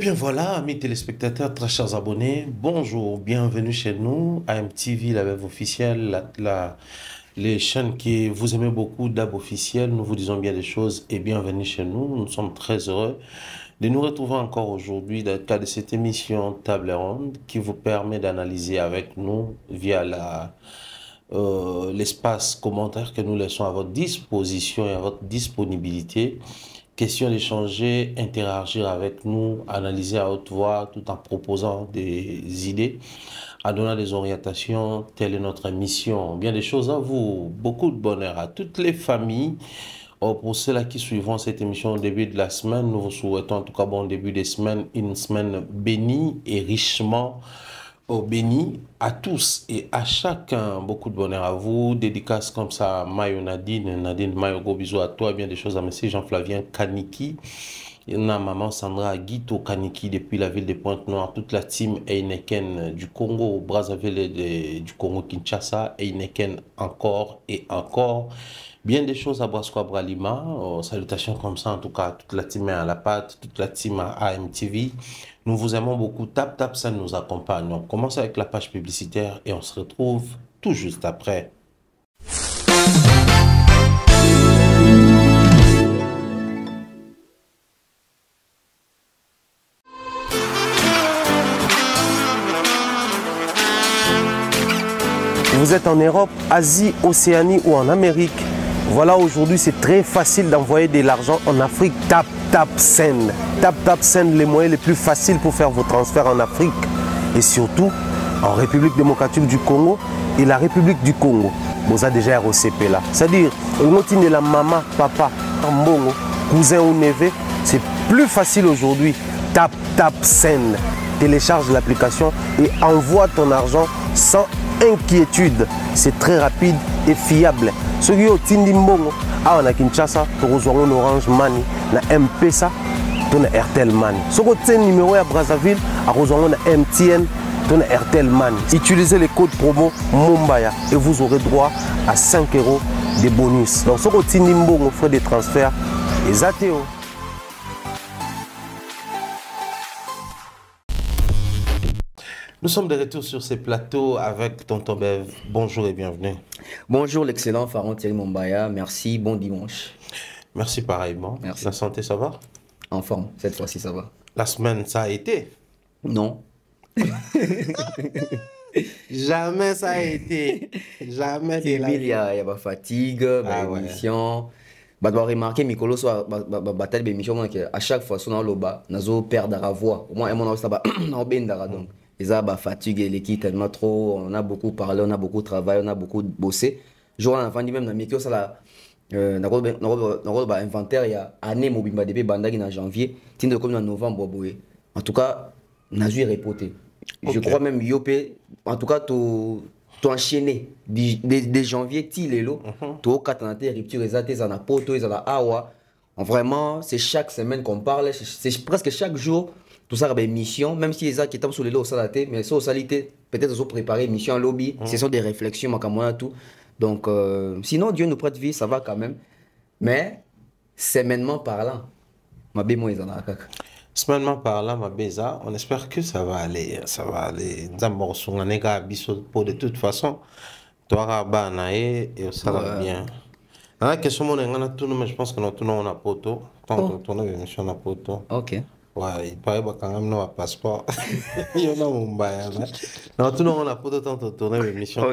bien voilà, amis téléspectateurs, très chers abonnés, bonjour, bienvenue chez nous, AMTV, la web officielle, les chaînes que vous aimez beaucoup, DAB officiel, nous vous disons bien des choses et bienvenue chez nous. Nous sommes très heureux de nous retrouver encore aujourd'hui dans le cadre de cette émission Table Ronde qui vous permet d'analyser avec nous via l'espace commentaire que nous laissons à votre disposition et à votre disponibilité. Question d'échanger, interagir avec nous, analyser à haute voix tout en proposant des idées, en donnant des orientations. Telle est notre mission. Bien des choses à vous. Beaucoup de bonheur à toutes les familles. Pour ceux-là qui suivront cette émission au début de la semaine, nous vous souhaitons en tout cas bon début des semaines, une semaine bénie et richement béni à tous et à chacun. Beaucoup de bonheur à vous. Dédicace comme ça à Mayo Nadine. Nadine Mayo, gros bisous à toi. Bien des choses à monsieur Jean-Flavien Kaniki. Il y en a maman Sandra Guito Kaniki depuis la ville de Pointe-Noire. Toute la team Heineken du Congo, Brazzaville et du Congo Kinshasa. Heineken encore et encore. Bien des choses à Brasco Bralima. Salutations comme ça en tout cas. Toute la team à la patte, toute la team à AMTV. Nous vous aimons beaucoup. Tap Tap, ça nous accompagne. On commence avec la page publicitaire et on se retrouve tout juste après. Vous êtes en Europe, Asie, Océanie ou en Amérique. Voilà, aujourd'hui, c'est très facile d'envoyer de l'argent en Afrique. Tap Tap Send. Tap Tap Send, les moyens les plus faciles pour faire vos transferts en Afrique. Et surtout, en République démocratique du Congo et la République du Congo. Vous avez déjà ROCP là. C'est-à-dire, on de la maman, papa, mbongo, cousin ou neveu. C'est plus facile aujourd'hui. Tap Tap Send. Télécharge l'application et envoie ton argent sans inquiétude. C'est très rapide et fiable. Ceux qui ont Tindi Mbongo, on a Kinshasa, tu reçois un Orange Money, na M-Pesa, tu as Airtel Money. Ceux qui ont un numéro à Brazzaville, tu reçois un MTN, tu as Airtel Money. Utilisez les codes promo Mumbaya et vous aurez droit à 5 € de bonus. Donc ceux qui ont Tindi Mbongo, frais de transfert, et Zateo. Nous sommes de retour sur ces plateaux avec Tonton Bev. Bonjour et bienvenue. Bonjour l'excellent Pharaon Thierry Mumbaya, merci, bon dimanche. Merci pareillement. Merci. La santé, ça va? En forme, cette fois-ci ça va. La semaine, ça a été? Non. Jamais ça a été. Jamais de la Il y a la fatigue, l'émission. Je dois remarquer, Mikolo, bataille d'émission, à chaque fois, on a le bas, on a perdre la voix. Au moins, on a bien donc. Les a fatigue l'équipe tellement trop, on a beaucoup parlé, on a beaucoup travaillé, on a beaucoup bossé. Je vois en même dans micro ça là inventaire il y a année mobimba depuis bandagi en janvier, tinde comme en novembre boé. En tout cas, n'a eu reporté. Je crois même Yopé en tout cas tu enchaîné de janvier tilelo, to katanaté rupture exaté ça na poto ça na awa. Vraiment, c'est chaque semaine qu'on parle, c'est presque chaque jour. Tout ça, c'est mission, même si les gens qui tombent sur les lots, mais sur salité, peut-être ils ont préparé mission en lobby, ce sont des réflexions, tout. Donc, sinon, Dieu nous prête vie, ça va quand même. Mais, semainement parlant, ma bémo est en akak. Semainement parlant, ma béza, on espère que ça va aller. Ça va aller. De toute façon, toi, Rabanae, et ça va bien. La question, je pense que nous on a poto. Tant que on a émission à poto. Ok. Ouais, il paraît quand même non passeport. Il y en a Mumbai. Non, tout le monde a pas de temps de tourner l'émission.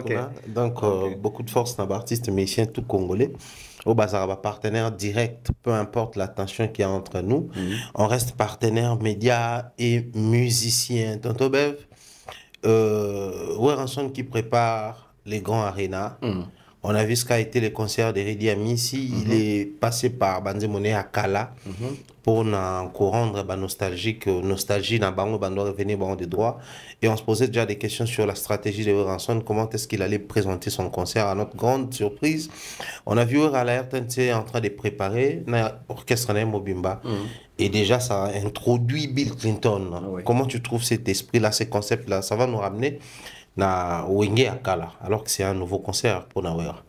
Donc, beaucoup de force dans l'artiste musicien tout congolais. Au bazar, partenaire direct, peu importe la tension qu'il y a entre nous. On reste partenaire médias et musicien. Tonton Bev, Ranson qui prépare les grands arénas. On a vu ce qu'a été le concert de Redi Amissi. Il est passé par Banzemone à Kala pour nous rendre nostalgie dans Bango Bando revenir des droits. Et on se posait déjà des questions sur la stratégie de Ranson. Comment est-ce qu'il allait présenter son concert? À notre grande surprise, on a vu à la RTNC en train de préparer l'orchestre Mobimba. Et déjà, ça a introduit Bill Clinton. Comment tu trouves cet esprit-là, ces concepts-là? Ça va nous ramener na Wenge Akala, alors que c'est un nouveau concert pour Nawera.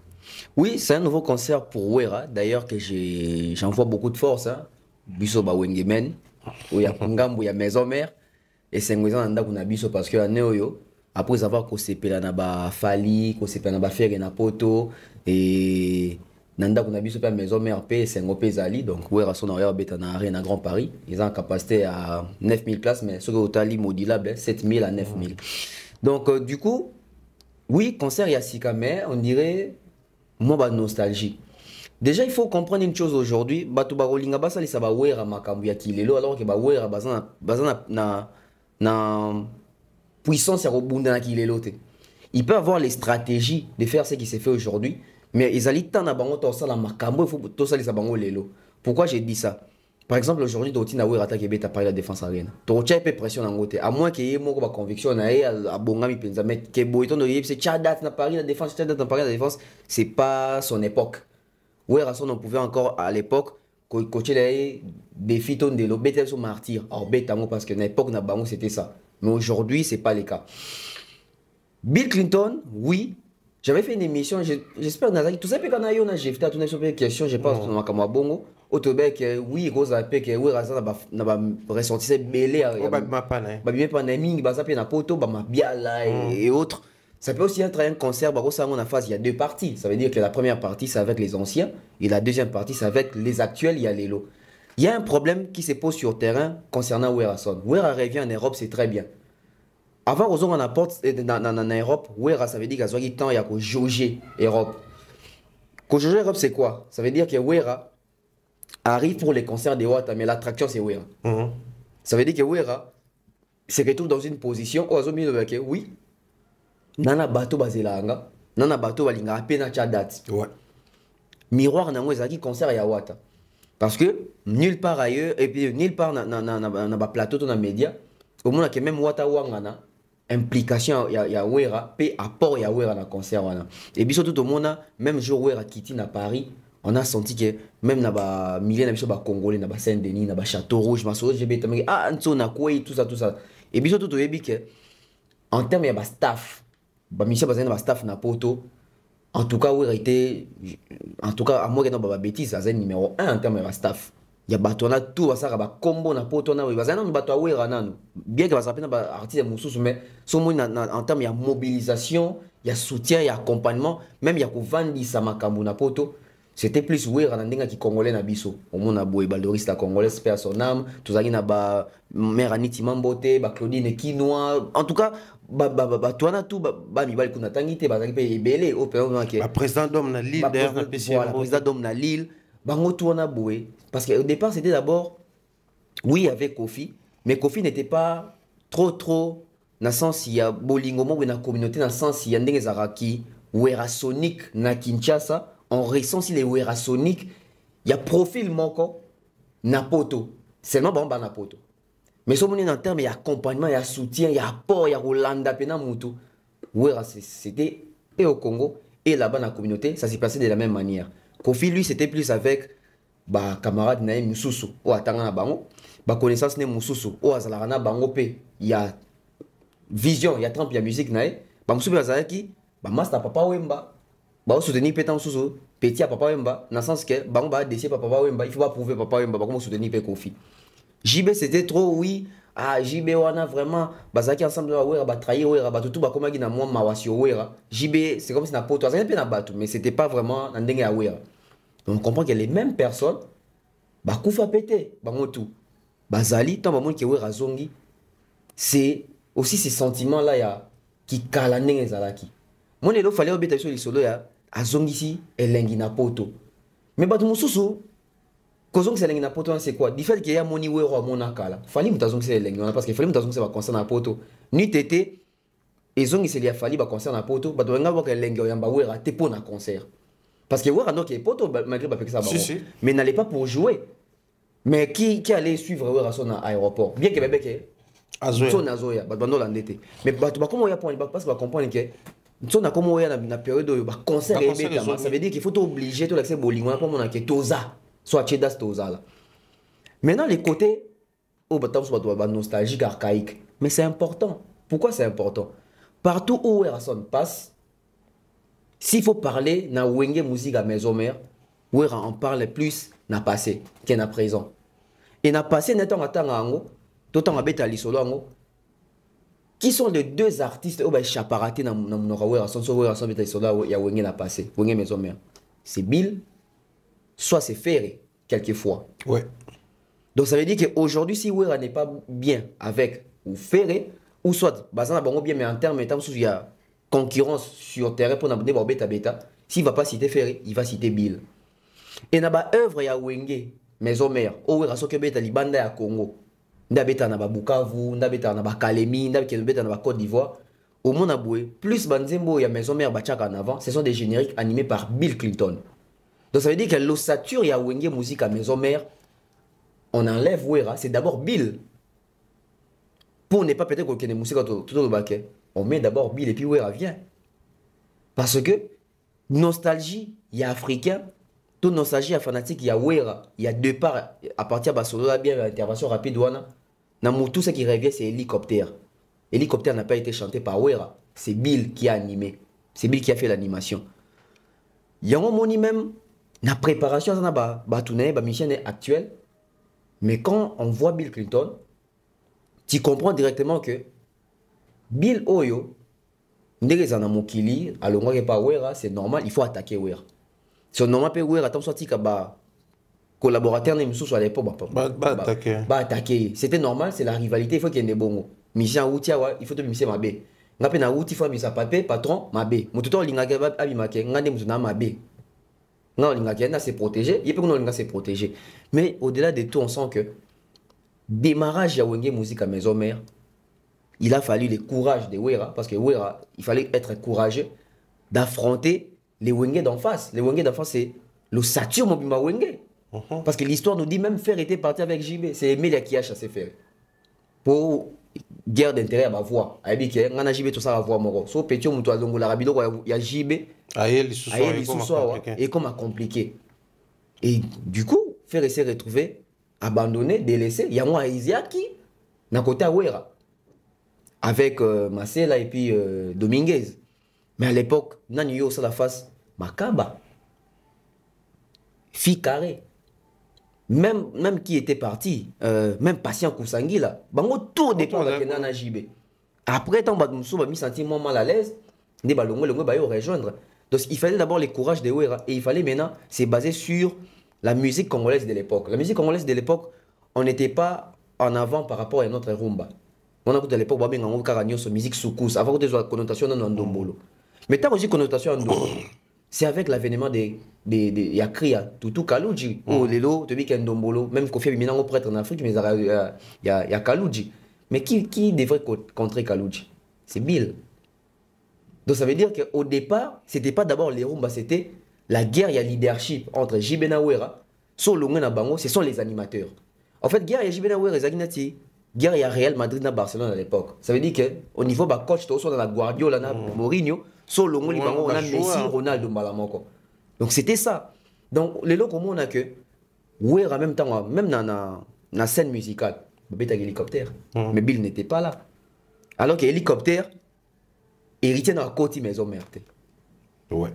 Oui, c'est un nouveau concert pour Wera, d'ailleurs que j'envoie beaucoup de force. Biso ba Wenge Men, oyo ya ngambo ya maison mère esengo eza na ndako na biso parce que ane oyo après avoir kosepela na bafali kosepela na bafere na poto et na ndako na biso mpe maison mère mpe esengo mpe ezali donc Werason na oya babeta na arène na Grand Paris eza na capacité à 9000 places mais soki otali modulable 7000 à 9000 donc du coup oui concert ya sika mais on dirait moi ba nostalgie. Déjà il faut comprendre une chose aujourd'hui bato bakolinga basalisa bawera makambo ya kilelo alors que bawera baza na puissance ya kobunda na kilelo te. Il peut avoir les stratégies de faire ce qui s'est fait aujourd'hui mais ils allaient tant na bango tosala makambo il faut tosalisa bango lelo. Pourquoi j'ai dit ça? Par exemple aujourd'hui Dotina Wera attaque beta par la défense arena. To tcha peu pression en côté à moins qu'il y ait moko ba conviction na e a bongami penza mais que boiton de c'est Tchadat na Paris la défense Tchadat na Paris la défense c'est pas son époque. Werason on pouvait encore à l'époque coacher les défis ton de l'obéter sur martyr or betango parce que na époque na bango c'était ça. Mais aujourd'hui c'est pas le cas. Bill Clinton, oui, j'avais fait une émission, j'espère que tout ça peut qu'on a eu j'ai fait tourner sur des questions, j'ai pas dans ma bongo. Autobec oui, Rosa Pek Werason na ba ressorti belé ba pana. Ba bien pana mingi ba ça na poto ba ma biala et autres. Ça peut aussi être un concert, on a phase, il y a deux parties. Ça veut dire que la première partie, c'est avec les anciens, et la deuxième partie, c'est avec les actuels, il y a les lots. Il y a un problème qui se pose sur le terrain concernant Werason. Wera revient en Europe, c'est très bien. Avant, aux on apporte en Europe, Wera, ça veut dire qu'il y a temps, il y a que jauger Europe. Que jauger Europe, c'est quoi? Ça veut dire que Wera arrive pour les concerts de Wata, mais l'attraction, c'est Wera. Ça veut dire que Wera se retrouve dans une position où oui, nana bato bazelanga nana bato balinga pena cha date ouais miroir nango ezaki concert ya Wata parce que nulle part ailleurs et puis nulle part na ba plateau to na média au moins que même Wata wangana implication ya Wera pe apport ya Wera na concert wana et biso tout au monde même jour Wera kiti na Paris on a senti que même na ba milliers na biso ba congolais na ba Saint-Denis na ba Château Rouge maso j'ai beta ah nso na quoi tout ça et biso tout yebi que en termes ya ba staff ba Michel Bazin ba staff na poto en tout cas Wera était en tout cas à moi que non ba bêtise c'est numéro 1 en termes de staff ya bato na tout ba saka ba combo na poto na Bazin na bato Wera nanu bien que ba sapena ba artiste mususu mais so mo en termes ya mobilisation ya soutien ya accompagnement même ya ko vandisa makambo na poto c'était plus Wera na ndinga ki congolais na biso au monde na boy baloriste la congolaise paix à son âme tozaki na ba mère Aniti Mambote ba Claudine Kinoa en tout cas toi tout ba mibali kuna tangite bazaki pe ebele au période que président d'homme na Lille d'ailleurs na PC voilà président d'homme na Lille bango tout na boé parce que au départ c'était d'abord oui avec Kofi mais Kofi n'était pas trop na sens il y a bolingo mo na communauté na sens il y a ndenge zaraki Werasonic na Kinshasa on ressent si les Werasonic il y a profil manquant na poto seulement bon na poto mais si on est en termes il y a accompagnement il y a soutien il y a apport il y a Rolanda pena mutu Wera c'était et au Congo et là-bas dans la communauté ça s'est passé de la même manière. Kofi lui c'était plus avec ba camarade na mususu ou atanga na bango ba connaissance ne mususu ou azala na bango pe il y a vision il y a trempe il y a musique na ba mususu bazaki ba master papa Wemba ba soutenir pétan mususu petit à papa Wemba dans le sens que bango ba décider papa Wemba il faut pas prouver papa Wemba ba comment soutenir pe Kofi. JB c'était trop oui ah JB wana vraiment bazaki ensemble wa Wera ba trahir Wera ba tout ba komaki na moi mawasi Wera JB c'est comme si na poto azaki pe na batu mais c'était pas vraiment na ndenge ya Wera donc on comprend que les mêmes personnes ba kufa pété bango tout bazali tant ba monde que Wera zongi c'est aussi ces sentiments là ya qui kala ndenge zalaki mon elo fallait obeta sur les solo ya azongi si elengi na poto mais batu mususu Kozong c'est na poto c'est quoi? Du fait qu'il y a moni Wera mona kala. Fali mutazong c'est lengi parce que fali mutazong c'est va concerne na poto. Ni tété et zong c'estlia fali va concerne na poto, ba doanga wa lengi yamba Wera te pour na concert. Parce que Wera donc est poto malgré ba ça ba. Mais n'allait pas pour jouer. Mais qui allait suivre Wera son à aéroport. Bien que bébé que son azoya ba bando landete. Mais ba comment ya pour parce que va comprendre que son a comment ya na période ba concert et ça veut dire qu'il faut obliger tout l'accès bowling on a pas mon que toza. Soit Chedas Tozala. Maintenant, les côtés, oh, bah, nostalgique, archaïque. Mais c'est important. Pourquoi c'est important? Partout où Werason passe, s'il faut parler, na wenge musique à maison mère, Wera en parle plus, na passé, qu'en à présent. Et n'a passé netant à Tangango, tout en abeta l'isolo ango. Qui sont les deux artistes qui ont chaparaté dans mon Wera, sans Wera, sans beta l'isolo, il y a Wenge n'a passé, Wenge maison mère. C'est Bill, soit c'est Ferré, quelquefois. Ouais. Donc ça veut dire qu'aujourd'hui, si Wera n'est pas bien avec ou Ferré, ou soit, Bazana bon bien, mais en termes, il y a concurrence sur le terrain pour n'abonner au bêta. S'il ne va pas citer Ferré, il va citer Bill. Et dans la œuvre, il y a Wenge, maison mère, où Wera soke bêta libanda à Congo. Ndabeta na Bukavu, ndabeta na Kalemi, ndabeta na Côte d'Ivoire. Au monde aboué, plus Banzembo et maison mère Bachaka en avant, ce sont des génériques animés par Bill Clinton. Donc ça veut dire que l'ossature, il y a Wenge musique à maison mère. On enlève Wera, c'est d'abord Bill. Pour ne pas peut-être qu'on ait musique tout au baquet, on met d'abord Bill et puis Wera vient. Parce que nostalgie, il y a africain, toute nostalgie, il y a fanatique, il y a Wera. Il y a deux parts à partir de Basolo, bien l'intervention rapide. Tout ce qui revient, c'est Hélicoptère. Hélicoptère n'a pas été chanté par Wera. C'est Bill qui a animé. C'est Bill qui a fait l'animation. Il y a un moment même, la préparation, la mission est actuelle. Mais quand on voit Bill Clinton, tu comprends directement que Bill Oyo, c'est normal, il faut attaquer Wera. C'est normal que Wera, tant soit collaborateur, à l'époque, attaquer. C'était normal, c'est la rivalité, il faut qu'il y ait des bons. Mission Outiawa, il faut te misser ma baie. Ngape na Outi, il faut misser papier, patron, ma baie. Motuto lingaka abimake, ngande mutuna ma baie. Non, l'ingaka c'est protégé, il peut que non c'est protégé. Mais au-delà de tout, on sent que démarrage à Wenge musique à maison mère, il a fallu le courage de Wera, parce que Wera, il fallait être courageux d'affronter les Wenge d'en face. Les Wenge d'en face, c'est le Satur Mobima Wenge. Parce que l'histoire nous dit même Fer était parti avec JB. C'est Emilia qui a chassé Fer. Pour guerre d'intérêt à ma voix. Il y a JB tout ça à voix moro. So Pétio Moutoua Zongo la Rabido, il y a JB. Et comme a compliqué. Et du coup, Fer s'est retrouvé abandonné, délaissé. Il y a moi Isiaki, d'un côté à Wera. Avec Marcela et puis Dominguez. Mais à l'époque, Nani yo ça la face Makaba. Fille carré. Même qui était parti, même Patient Kousangui là, bango tout dépend de Nana JB. Après, tant que je me senti mal à l'aise, je vais rejoindre. Donc il fallait d'abord le courage de Wera. Et il fallait maintenant, c'est basé sur la musique congolaise de l'époque. La musique congolaise de l'époque, on n'était pas en avant par rapport à notre rumba. On a écouté à l'époque, on a musique soukous, avant que des connotations dans Ndombolo. Mais tant que j'ai connotation en Ndombolo, c'est avec l'avènement des Yakria, Toutou Kalouji, ou Lelo, Tobi Kendombolo, même Kofi Abimina au prêtre en Afrique, mais il y a Kalouji. Mais qui devrait contrer Kalouji? C'est Bill. Donc ça veut dire qu'au départ, c'était pas d'abord les rumba, c'était la guerre, il y a leadership entre Jibena Wera, Solomon Bango, ce sont les animateurs. En fait, guerre, il y a Jibena Wera, Zaginati, guerre, il y a Real Madrid à Barcelone à l'époque. Ça veut dire qu'au niveau de coach, tu as dans la Guardiola, Mourinho, Solomon Bango, on a Messi, Ronaldo Malamoko. Donc c'était ça. Donc les lots comme on a que Wera, même temps, même dans la scène musicale, Beta Hélicoptère, mais Bill n'était pas là. Alors que Hélicoptère, héritier dans la côte maison mère. Ouais.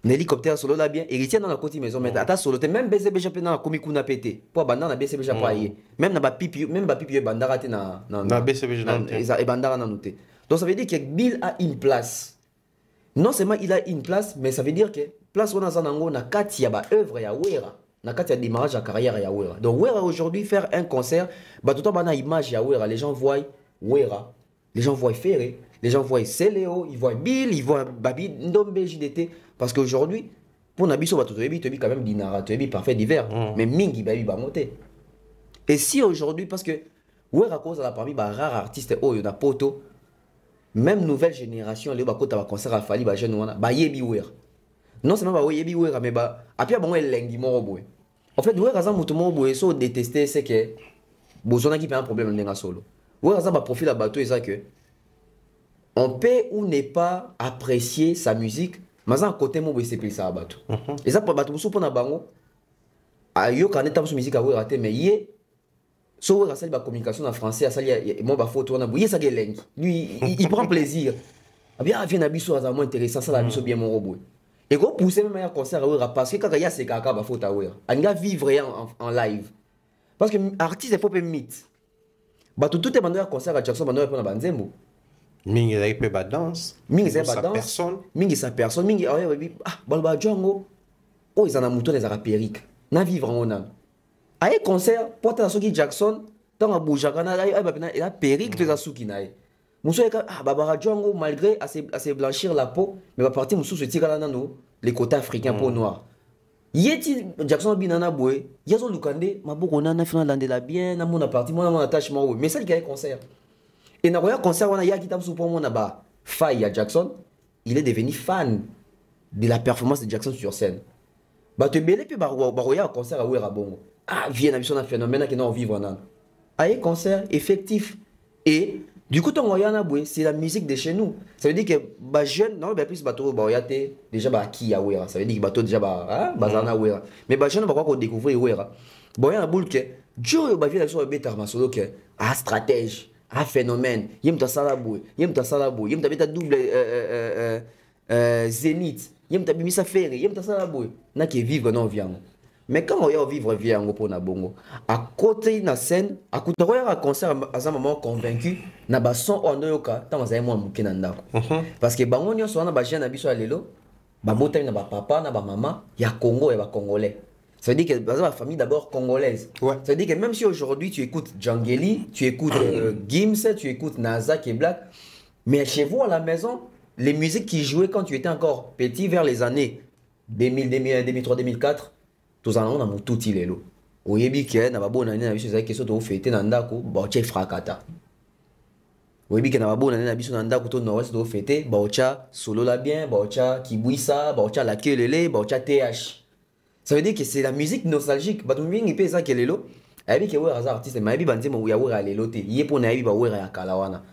L'hélicoptère solo là bien, héritier dans la côte maison mère. Ata solo, même BCB Japon dans la Komikuna pété. Pour bandana BCB Japon aïe. Même na ba pipi, même ba pipi bandara té na BCB Japon. Et bandara na noté. Donc ça veut dire que Bill a une place. Non seulement il a une place, mais ça veut dire que place on a zanango na kati ya ba œuvre ya Wera. Na kati ya démarrage à carrière ya Wera. Donc Wera aujourd'hui faire un concert, bah tout bana image ya Wera, les gens voient Wera, les gens voient Ferré. Les gens voient Céléo, ils voient Bill, ils voient Babi, Ndombe, JDT. Parce qu'aujourd'hui, pour Nabiso, tu as quand même Dinara, tu as parfait d'hiver. Mais Mingi, Babi, va monter. Et si aujourd'hui, parce que, ouais, à cause de la parmi, rare artiste, oh, il y a poto, même nouvelle génération, les bako, tu as un concert à Fali, jeune, yebi ouer. Non seulement bah yebi ouer, mais bah, après, bon, elle lengi moro. En fait, ouais, Razan Moutomo, boue, so détesté, c'est que, Bozona qui fait un problème dans solo. Ouais, Razan, bah, profil à bateau, et ça que, on peut ou n'est pas apprécier sa musique, mais à côté moi c'est plus ça abatou. Et ça pour bateau sous pour na bango. Ayo quand on musique à raté mais yé so ouais ça la communication en français à ça moi ba photo na bouye ça geleng. Lui il prend plaisir. Ah bien vient na biso ça moins intéressant ça la biso bien mon robot. Et go pousser même un concert à parce que quand il y a ces kaka ba photo à ouais. On va vivre en live. parce que artiste il faut pas mythe bah tout est bandé à concert à Jackson bandé pour na banzembo Mingi ezali pe ba danse. mingi c'est pas Sa danse personne. mingi sa personne mingi balba jongo oh ils en a mouton les ara périque na vivre en onan aye concert porte à soki Jackson tant à boujaka na aye ba il a périque de la souki na muso eka babara jongo malgré assez blanchir la peau mais va partir muso se tira là nano les côtés africains peau noire yeti Jackson binana boy yazo lukande maboko na fina landela bien na mona parti mona attachement mais celle qui a concert et na roya concert wana ya kitam pour mona ba faille à Jackson il est devenu fan de la performance de Jackson sur scène ba te belé puis ba roya concert à wera bongo vient na biso na phénomène qui non vivre nan aye concert effectif et du coup, c'est la musique de chez nous. Ça veut dire que les jeunes, non, plus bateau, déjà qui a wera. Ça veut dire que bateau déjà bazana wera. Mais les jeunes, pourquoi qu'on découvre wera. Bon, il y a un boule que Joe va venir sur le bêta masolo que stratège, phénomène. Yem ta salabou, yem ta bêta double zénith, yem ta bimisa ferry, yem ta salabou. Na qui vivre non vient. Mais quand on y vivre via en pour na bongo, à côté de la scène, à côté de un concert, à un moment convaincu, na ba son on yoka, tant on a moi mouké nanda. Parce que bango nyo so na ba jeune abiso alelo, ba bota na ba papa, na ba maman, ya Congo et ba congolais. Ça veut dire que la famille d'abord congolaise. Ouais. Ça veut dire que même si aujourd'hui tu écoutes Djangeli, tu écoutes Gims, tu écoutes Naza qui est black, mais chez vous à la maison, les musiques qui jouaient quand tu étais encore petit vers les années 2000, 2003, 2004. Tous en ont tout il est là. Au yebi que na babo na biso za keso to fêter na ndako ba ocha frakata. Au yebi que na babo na biso na ndako to no to fêter ba ocha solo la bien, ba ocha kibuisa, ba ocha la kelele, ba ocha TH. Ça veut dire que c'est la musique nostalgique. Ba tumbi ngi pesa kelelo. Ayebi que ouais hasard artiste mais ayebi banze mo ya wera lelote. Yé pour na ayebi ba wera ya kalawana.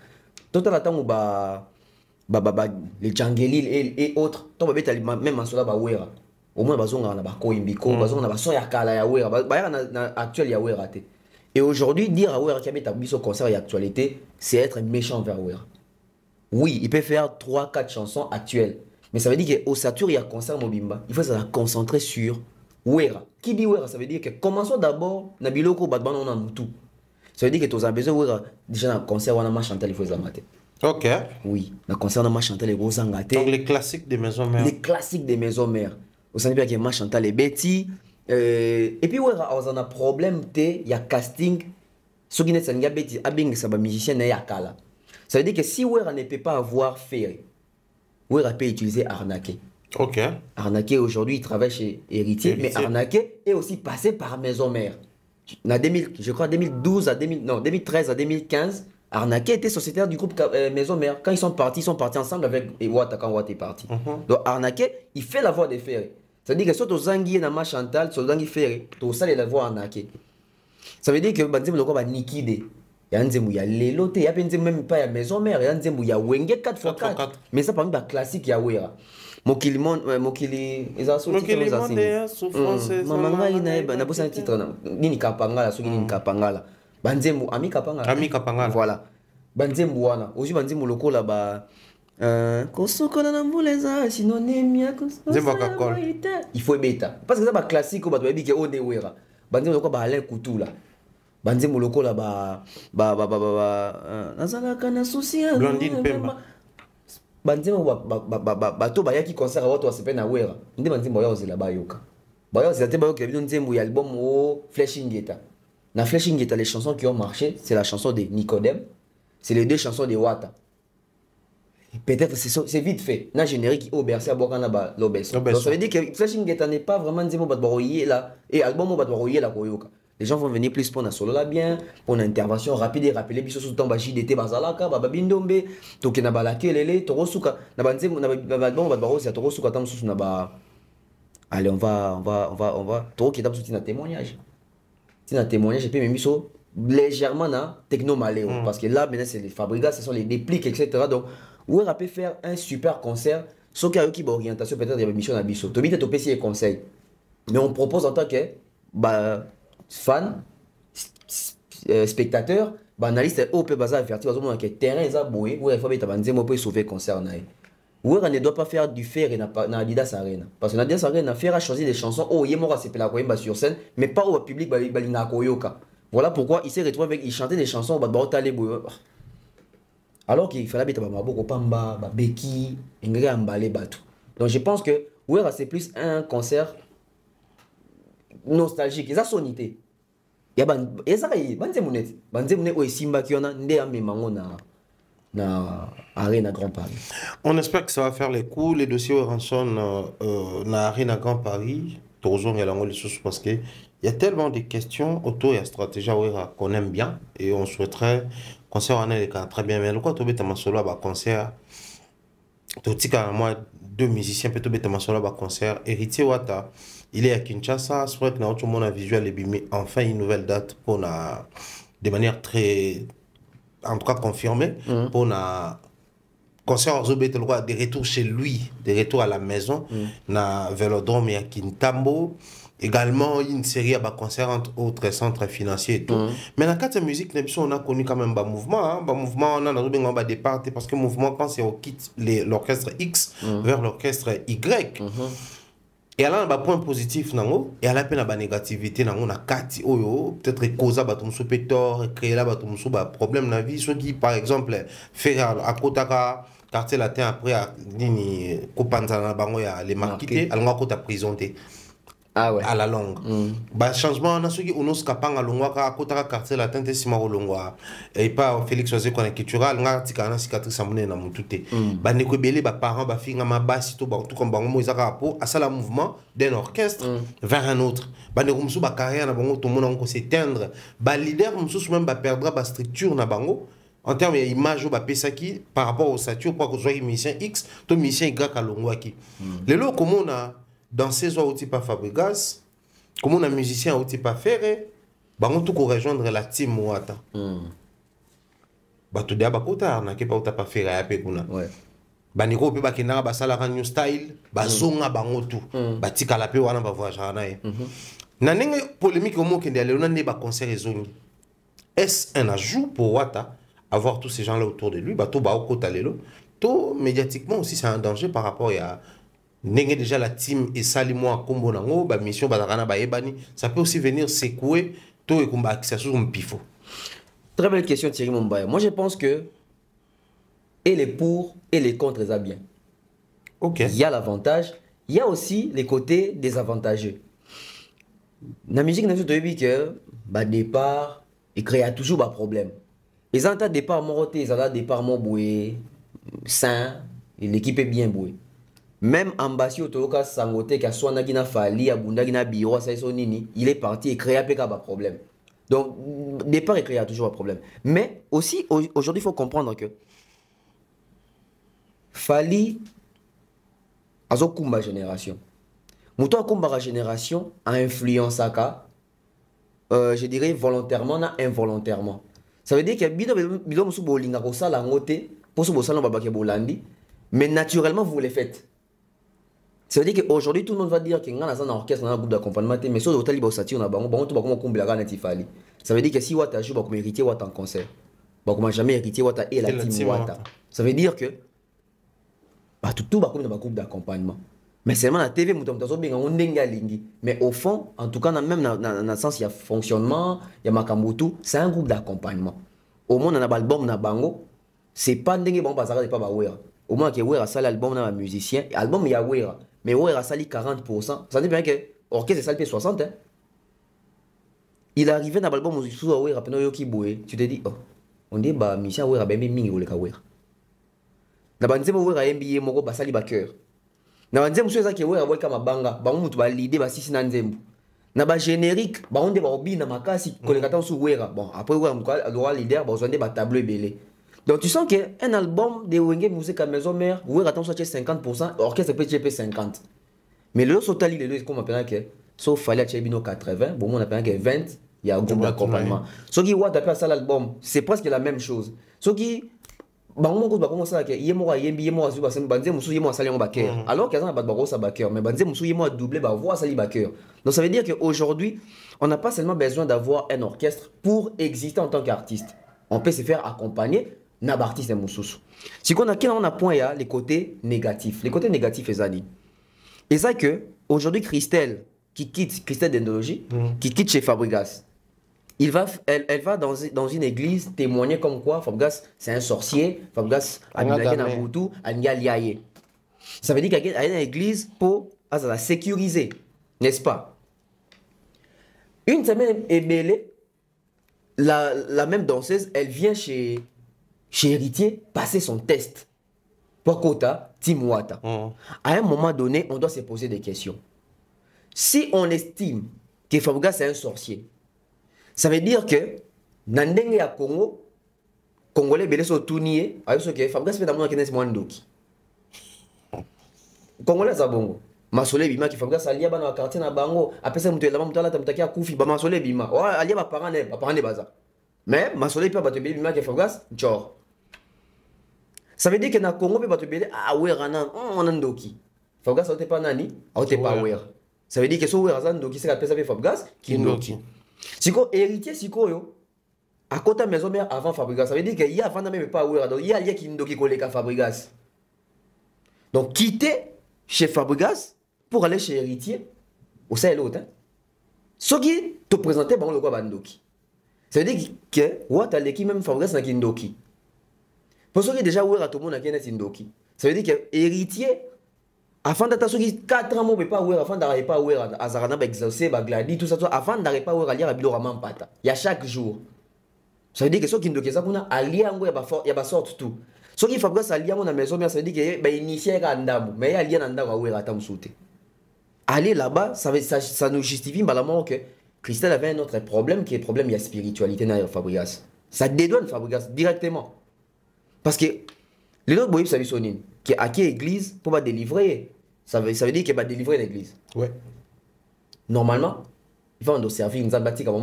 Total atango ba les Djangeli et autres. To ba beta même en cela ba wera. Au moins bazonga na ba koimbiko bazonga na ba son ya kala ya wera ba na actuel ya wera te et aujourd'hui dire à wera qui habite biso concert et actualité c'est être méchant vers wera. Oui il peut faire 3-4 chansons actuelles mais ça veut dire que au Satur il y a concert mobimba il faut se concentrer sur wera qui dit wera ça veut dire que commençons d'abord na biloko batban on a mutu ça veut dire que tu as besoin wera déjà na concert wana ma chanter il faut zamater. Ok. Oui na concert na ma chanter les gros angate Donc les classiques des maisons mères. Les classiques des maisons mères. Au sein de bien Chantal et Betty et puis ouais on a un problème il y a casting ce qui n'est pas Betty abing ça va musicien et akala ça veut dire que si ouais on ne peut pas avoir fait ouais on peut utiliser arnaqué. Ok. Arnaqué aujourd'hui il travaille chez Héritier mais arnaqué est aussi passé par maison mère. Je crois 2012 à 2013 à 2015 Arnaqué était sociétaire du groupe Maison Mère. Quand ils sont partis ensemble avec Wata quand Wata est parti. Donc Arnaqué, il fait la voix des ferrés. C'est-à-dire que soit aux Zangi na ma Chantal, soit aux Zangi ferré, tu as la voix Arnaqué. Ça veut dire que Banzem le quoi Nikide. Il y a un zemu, il y a Lelote, il y a même pas la Maison Mère, il y a un zemu, il y a Wenge 4x4. Mais ça parmi les classiques, il y a Wera. Mokili ils ont sorti Mokili monde souffrance. Maman ina na bossa un titre nini kapangala, so nini kapangala. Banzemu ami kapangala. Voilà. Banzemu wana. Ozi banzemu lokola ba kosokola na mbuleza synonyme ya kosokola. Il faut beta. Parce que ça ba classique ba toyebi ke ode wera. Banzemu lokola ba Alain Kutula. Banzemu lokola ba nazala kana souci Blondine Pemba. Banzemu ba to ba yaki concert watu wasepe na wera. Ndi banzemu ya ozela ba yoka. Ba yoka te ba yoka bino nzemu ya album o Flashing Geta. Na Flashing Geta, les chansons qui ont marché, c'est la chanson de Nicodème, c'est les deux chansons de Wata. Peut-être c'est vite fait. Na générique au bercé à Bokana ba l'obes. Donc ça veut dire que Flashing Geta n'est pas vraiment nzemo batbaroyer là et album au batbaroyer la koyoka. Les gens vont venir plus pour na solo là bien, pour une intervention rapide et rappeler biso sous temps ba JDT bazalaka ba bindombe, to na balake lele, to rosuka na banzemo na album batbaroyer to rosuka tam sous na ba. Allez, on va to ki tam sous na témoignage. C'est un témoignage, et puis même légèrement na techno maléo parce que là maintenant c'est les fabricats, ce sont les dépliques etc. Donc on peut faire un super concert sauf qu'il y a une orientation peut-être des missions d'abisso. Tu as PC et conseils mais on propose en tant que fan spectateur analyste au peut bazar avertir aux que terrain ça boué ou il faut mettre banzemo pour sauver concert na on ne doit pas faire du fer et na Adidas Arena parce que na Adidas Arena faire à choisir des chansons oh yemora c'est pela koyemba sur scène mais pas au public balinga koyoka Voilà pourquoi il s'est retrouvé avec, il chantait des chansons, alors qu'il fallait mettre Maboko Pamba, Beki, Ingrid Ambale, Batu. Donc je pense que Wera c'est plus un concert nostalgique. Ils ont sonité. Il y a na Arena Grand Paris. On espère que ça va faire les coups. Les dossiers Ranson na Arena Grand Paris. Parce qu'il y a tellement de questions autour de la stratégie qu'on aime bien et on souhaiterait concert en est très bien. Mais le quoi tu bêtes solo à concert, tu dis qu'à moi deux musiciens peut bêtes solo à concert. Héritier Wata, il est à Kinshasa. C'est vrai que tout le monde a visuel et enfin une nouvelle date pour de manière très en tout cas confirmée pour na concert des retours chez lui, des retours à la maison, na Vélodrome et à Kintambo. Également une série à concert entre autres centres financiers et tout. Mais dans le cadre de la musique, on a connu quand même un mouvement. Mouvement, on a un départ parce que le mouvement pense au quitte l'orchestre X vers l'orchestre Y. Et alors, on a un point positif, et à la peine, la négativité, on a peut-être cause à batumsu pétor, créer là batumsu problème dans la vie. Ceux qui, par exemple, faire à Kotaka, quartier latin après, à Nini, Kopanzana, Bango, les marqués, alors on a présenté. Ah ouais. À la longue. Changement, on a ceux qui ont scapang à l'ongwa, à Kotaka, quartier latin, t'es si maro l'ongwa. Et pas Félix Oze qu'on a cultural, on a tika cicatrice à monnaie dans mon touté. Neko belé, parents, filles, ma basse, tout comme bango, ils ont à ça le mouvement d'un orchestre vers un autre. Neko msou carrière, tout le monde a s'éteindre. Leader, msou même perdra la structure na bango. En termes d'image, par rapport au statut, pour que soit musicien X, tout musicien Y à l'ongwa qui. Les lots, comment on a dans ces outils pas Fabregas, comme on a musicien outil pas Ferré, bah on tout rejoindre la team Ouata. Bah tout d'abord kota na ke pas pas Ferré à pekuna. Ouais. Bah niko pe ba kena ba sala new style, ba zonga ba ngotu, ba tika la pe wana ba voyage na e. Na nenge polémique au mot kende ale na ne ba concert ezoni. Est-ce un ajout pour Ouata avoir tous ces gens là autour de lui, bah tout ba kota lelo, tout médiatiquement aussi c'est un danger par rapport à n'est déjà la team et salimo combo nango ba mission bazakana ba ebani ça peut aussi venir secouer tout et combat accès sur un pifo. Très belle question Thierry Mombaya. Moi je pense que et les pour et les contre ça bien. OK. Il y a l'avantage, il y a aussi les côtés désavantageux. La musique n'a pas que bah départ il crée toujours un problème. Les entends départ moroté, ils ont départ mon boué sain et l'équipe est bien bouée. Même Ambassi Otoloka Sangote qui a soit Nagina Fali, Abundagina Biro, Nini, il est parti et créé un problème. Donc, départ, il crée toujours un problème. Mais aussi, aujourd'hui, il faut comprendre que Fali a une génération. Mouton Kumba génération a influencé je dirais volontairement ou involontairement. Ça veut dire que Bilo Moussou Bolinga Rosa Langote, pour ce Bossalo Babake Bolandi, mais naturellement, vous les faites. Ça veut dire qu'aujourd'hui, tout le monde va dire qu'il y a un orchestre, un groupe d'accompagnement, mais si l'hôtel est saturé, ça veut dire que si Wata joue, on héritier Wata en concert. On n'a jamais hérité Wata et la team Wata. Ça veut dire que tout va comme un groupe d'accompagnement. Mais seulement la TV, mais au fond, en tout cas, même dans le sens, il y a fonctionnement, il y a Makambutu, c'est un groupe d'accompagnement. Au moins, on a un album, na bango, c'est pas un bon bazar, c'est pas Wera. Au moins, il y a un album, un musicien, album, il y a Wera. Mais Wera sali 40%. Ça veut dire que l'orchestre est salé 60%. Hein. Il est arrivé dans l'album musicien, Wera, tu te dis, oh, on dit, bah, musicien Wera, ben, mingi, ou le ka Wera. Na banzemo Wera, MBA, moko, basali ba cœur. Na banzemo, monsieur, ça qui est Wera, Wera, ma banga, ba, on ba l'idée, ba, sisi nanzembo. Na ba générique, ba, on dit, ba, obi, na makasi, kolekatan sous Wera. Bon, après, Wera, le roi leader, ba, on dit, ba, tableau belé. Donc tu sens qu'un album de Wenge Musique à Maison Mère, vous attendez soit 50%, l'orchestre peut être 50%. Mais le total, il est comme on appelle que, sauf fallait acheter 80, bon, on appelle que 20, il y a un groupe d'accompagnement. Ce qui est d'après ça l'album, c'est presque la même chose. Ce qui, bah, on va commencer à dire, il y a moi, il y a moi, alors qu'il y a un bateau à backer, mais banzé moussou, il y a moi doublé, bah, voix sali backer. Donc ça veut dire qu'aujourd'hui, on n'a pas seulement besoin d'avoir un orchestre pour exister en tant qu'artiste. On peut se faire accompagner. Nabartis et Moussous. Si on a point là, les côtés négatifs. Les côtés négatifs, c'est ça. Et ça que aujourd'hui Christelle qui quitte Christelle d'Endologie, qui quitte chez Fabregas. elle va dans une église témoigner comme quoi Fabregas c'est un sorcier, Fabregas a Nabutu, Liaye. Ça veut dire qu'elle est dans l'église pour la sécuriser, n'est-ce pas? Une semaine est belle, la même danseuse, elle vient chez Héritier passer son test. Wakota, Timwata. À un moment donné, on doit se poser des questions. Si on estime que Fabregas c'est un sorcier, ça veut dire que dans le Congo, Congolais belé so tournier, ayo que Fabregas fait d'amour kenes mwandoki. Congolais za bongo. Masole bima ki Fabregas alia bana quartier na bango, apesa mutu elama mutu ala tamtaki akufi ba masole bima. Oh alia ba parane baza. Mais masole pe bato bima ki Fabregas genre. Ça veut dire que na Congo pe bato belé ah ouais rana on ndoki. Fabregas ote pas nani, ote pas ouais. Ça veut dire que so ouais razan ndoki c'est la pesa pe Fabregas qui ndoki. Siko héritier siko yo à côté maison mère avant Fabregas, ça veut dire qu'il y a avant même pas ouais donc il y a lié qui ndoki koleka Fabregas. Donc quitter chez Fabregas pour aller chez héritier au sein l'autre. Ce qui te présentait bon le quoi bandoki. Ça veut dire que ouais t'as l'équipe même Fabregas na kindoki. Pour ceux qui déjà ouais à tout le monde na kindoki. Ça veut dire que héritier afin d'être ceux qui 4 ans peut pas ouais afin d'arriver pas ouais à Zarana ba exaucer ba gladi tout ça avant d'arriver pas ouais à lire à bilo raman pata. Il y a chaque jour. Ça veut dire que ceux qui ndoki ça kuna alia ngo ya ba sorte tout. Ceux qui Fabregas alia mon maison mais ça veut dire que ba initier ka ndamu mais il alia na ndamu ouais ata msute. Aller là-bas ça nous justifie malamment que Christelle avait un autre problème qui est le problème de la spiritualité dans Fabregas. Ça dédouane Fabregas directement. Parce que les autres boyaux savent sonner qui a qui église pour pas délivrer. Ça veut dire qu'il va délivrer l'église. Ouais. Normalement, il va en servir une zambati comme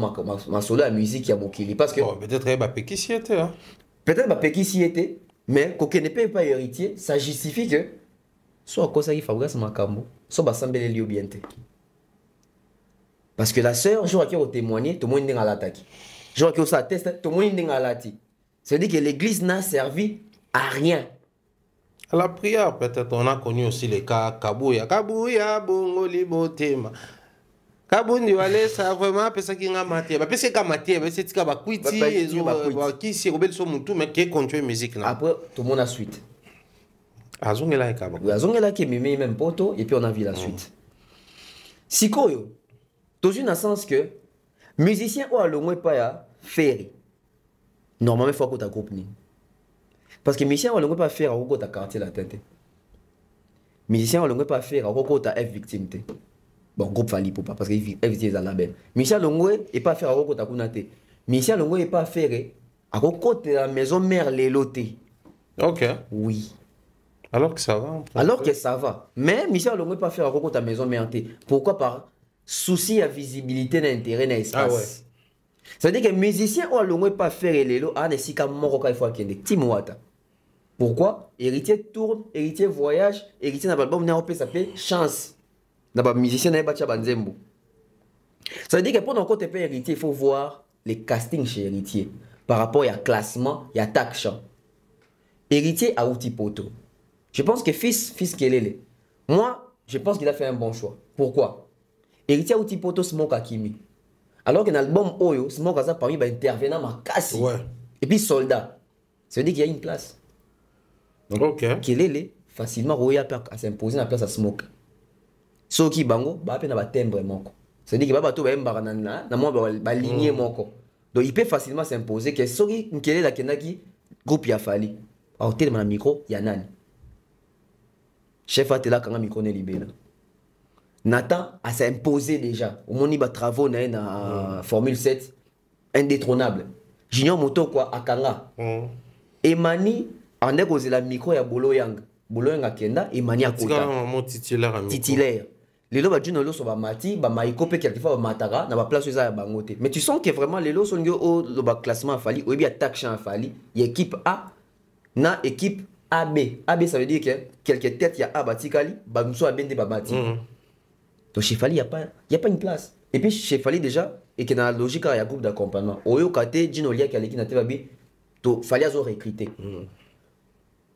ma solo la musique qui a mokili parce que peut-être il va péquer si était hein. Peut-être va péquer si était mais qu'on ne paye pas héritier, ça justifie que soit à cause de Fabregas makambo, soit ba sambele lieu bien. Parce que la sœur, je vois qu'il a témoigné, tout le monde est dans l'attaque. Je vois qu'il a attesté, tout le monde est dans l'attaque. Ça veut dire que l'église n'a servi à rien. À la prière, peut-être, on a connu aussi les cas Kabouya. Kabouya, bongo libotema. Kabundi wale, ça vraiment, parce qu'il y a matière. Parce qu'il y a matière, parce qu'il y a matière, qui s'est rebelle sur mon tout, mais qui continue la musique. Après, tout le monde a suite. Azongela et Kabou. Azongela qui mime même poto, et puis on a vu la suite. Sikoyo, dans un sens que, musicien ou à l'omwe pas ya, faire. Normalement, il faut que tu groupe ni. Parce que musicien, on ne peut pas faire un ta quartier la tête. Musicien, on ne peut pas faire un ta F victime. Bon, groupe Fali pour pas, parce que F victime est à la belle. Musicien, on ne peut pas faire un ta kunate. Musicien, on ne peut pas faire un de la maison mère les lotés. Ok. Oui. Alors que ça va. Alors que ça va. Mais musicien, on ne peut pas faire un ta maison mère. Pourquoi? Par souci à visibilité d'intérêt dans l'espace. Ah ouais. Ça veut dire que les musiciens ne peuvent pas faire les lots, il faut qu'il y ait Timwata. Pourquoi? Héritier tourne, héritier voyage, héritier n'a pas l'album, il s'appelle Chance. N'a pas musicien, n'a pas Banzembo. Ça veut dire que pour nous côté héritier, il faut voir les castings chez héritier. Par rapport à classement, il y a taxe. Héritier a outil poto. Je pense que fils Kelele. Moi, je pense qu'il a fait un bon choix. Pourquoi? Héritier a outil poto Smoke Akimi. Alors que dans l'album Oyo, Smoke a parmi les intervenants ma casse. Ouais. Et puis soldat. Ça veut dire qu'il y a une place. Donc, ok. Kelele, facilement, Roya à s'imposer dans la place à Smoke. Ce qui bango, bah, il y a un timbre moko. Ça veut dire qu'il va tout la lignée moko. Donc, il peut facilement s'imposer que ce qui Kelele la Kenaki, groupe y a fallu. Alors, tel mon micro, il y a nani. Chef a été là quand le micro n'est libéré. Nathan a s'imposé déjà. Au moment où il a travaux dans Formule 7, indétrônable. Junior Moto quoi, Akanga. Emani, en est causé la micro ya Bolo Yang. Bolo Yang a Kenda, Emani a Kota. Titulaire. Les lots, tu n'as pas mati, bah maïko peut quelquefois matara, n'a pas place où ça a bangoté. Mais tu sens que vraiment les lots sont au classement à Fali, ou bien attaque champ à Fali, il y a équipe A, na équipe AB. AB ça veut dire que quelques têtes il y a A batikali, bah nous sommes à Bende Babati. Donc chez Fali, il n'y a pas une place. Et puis chez Fali déjà, et que dans la logique, il y a un groupe d'accompagnement. Oyo Kate, Ginolia qui a l'équipe Natevabi, Fali a recruté.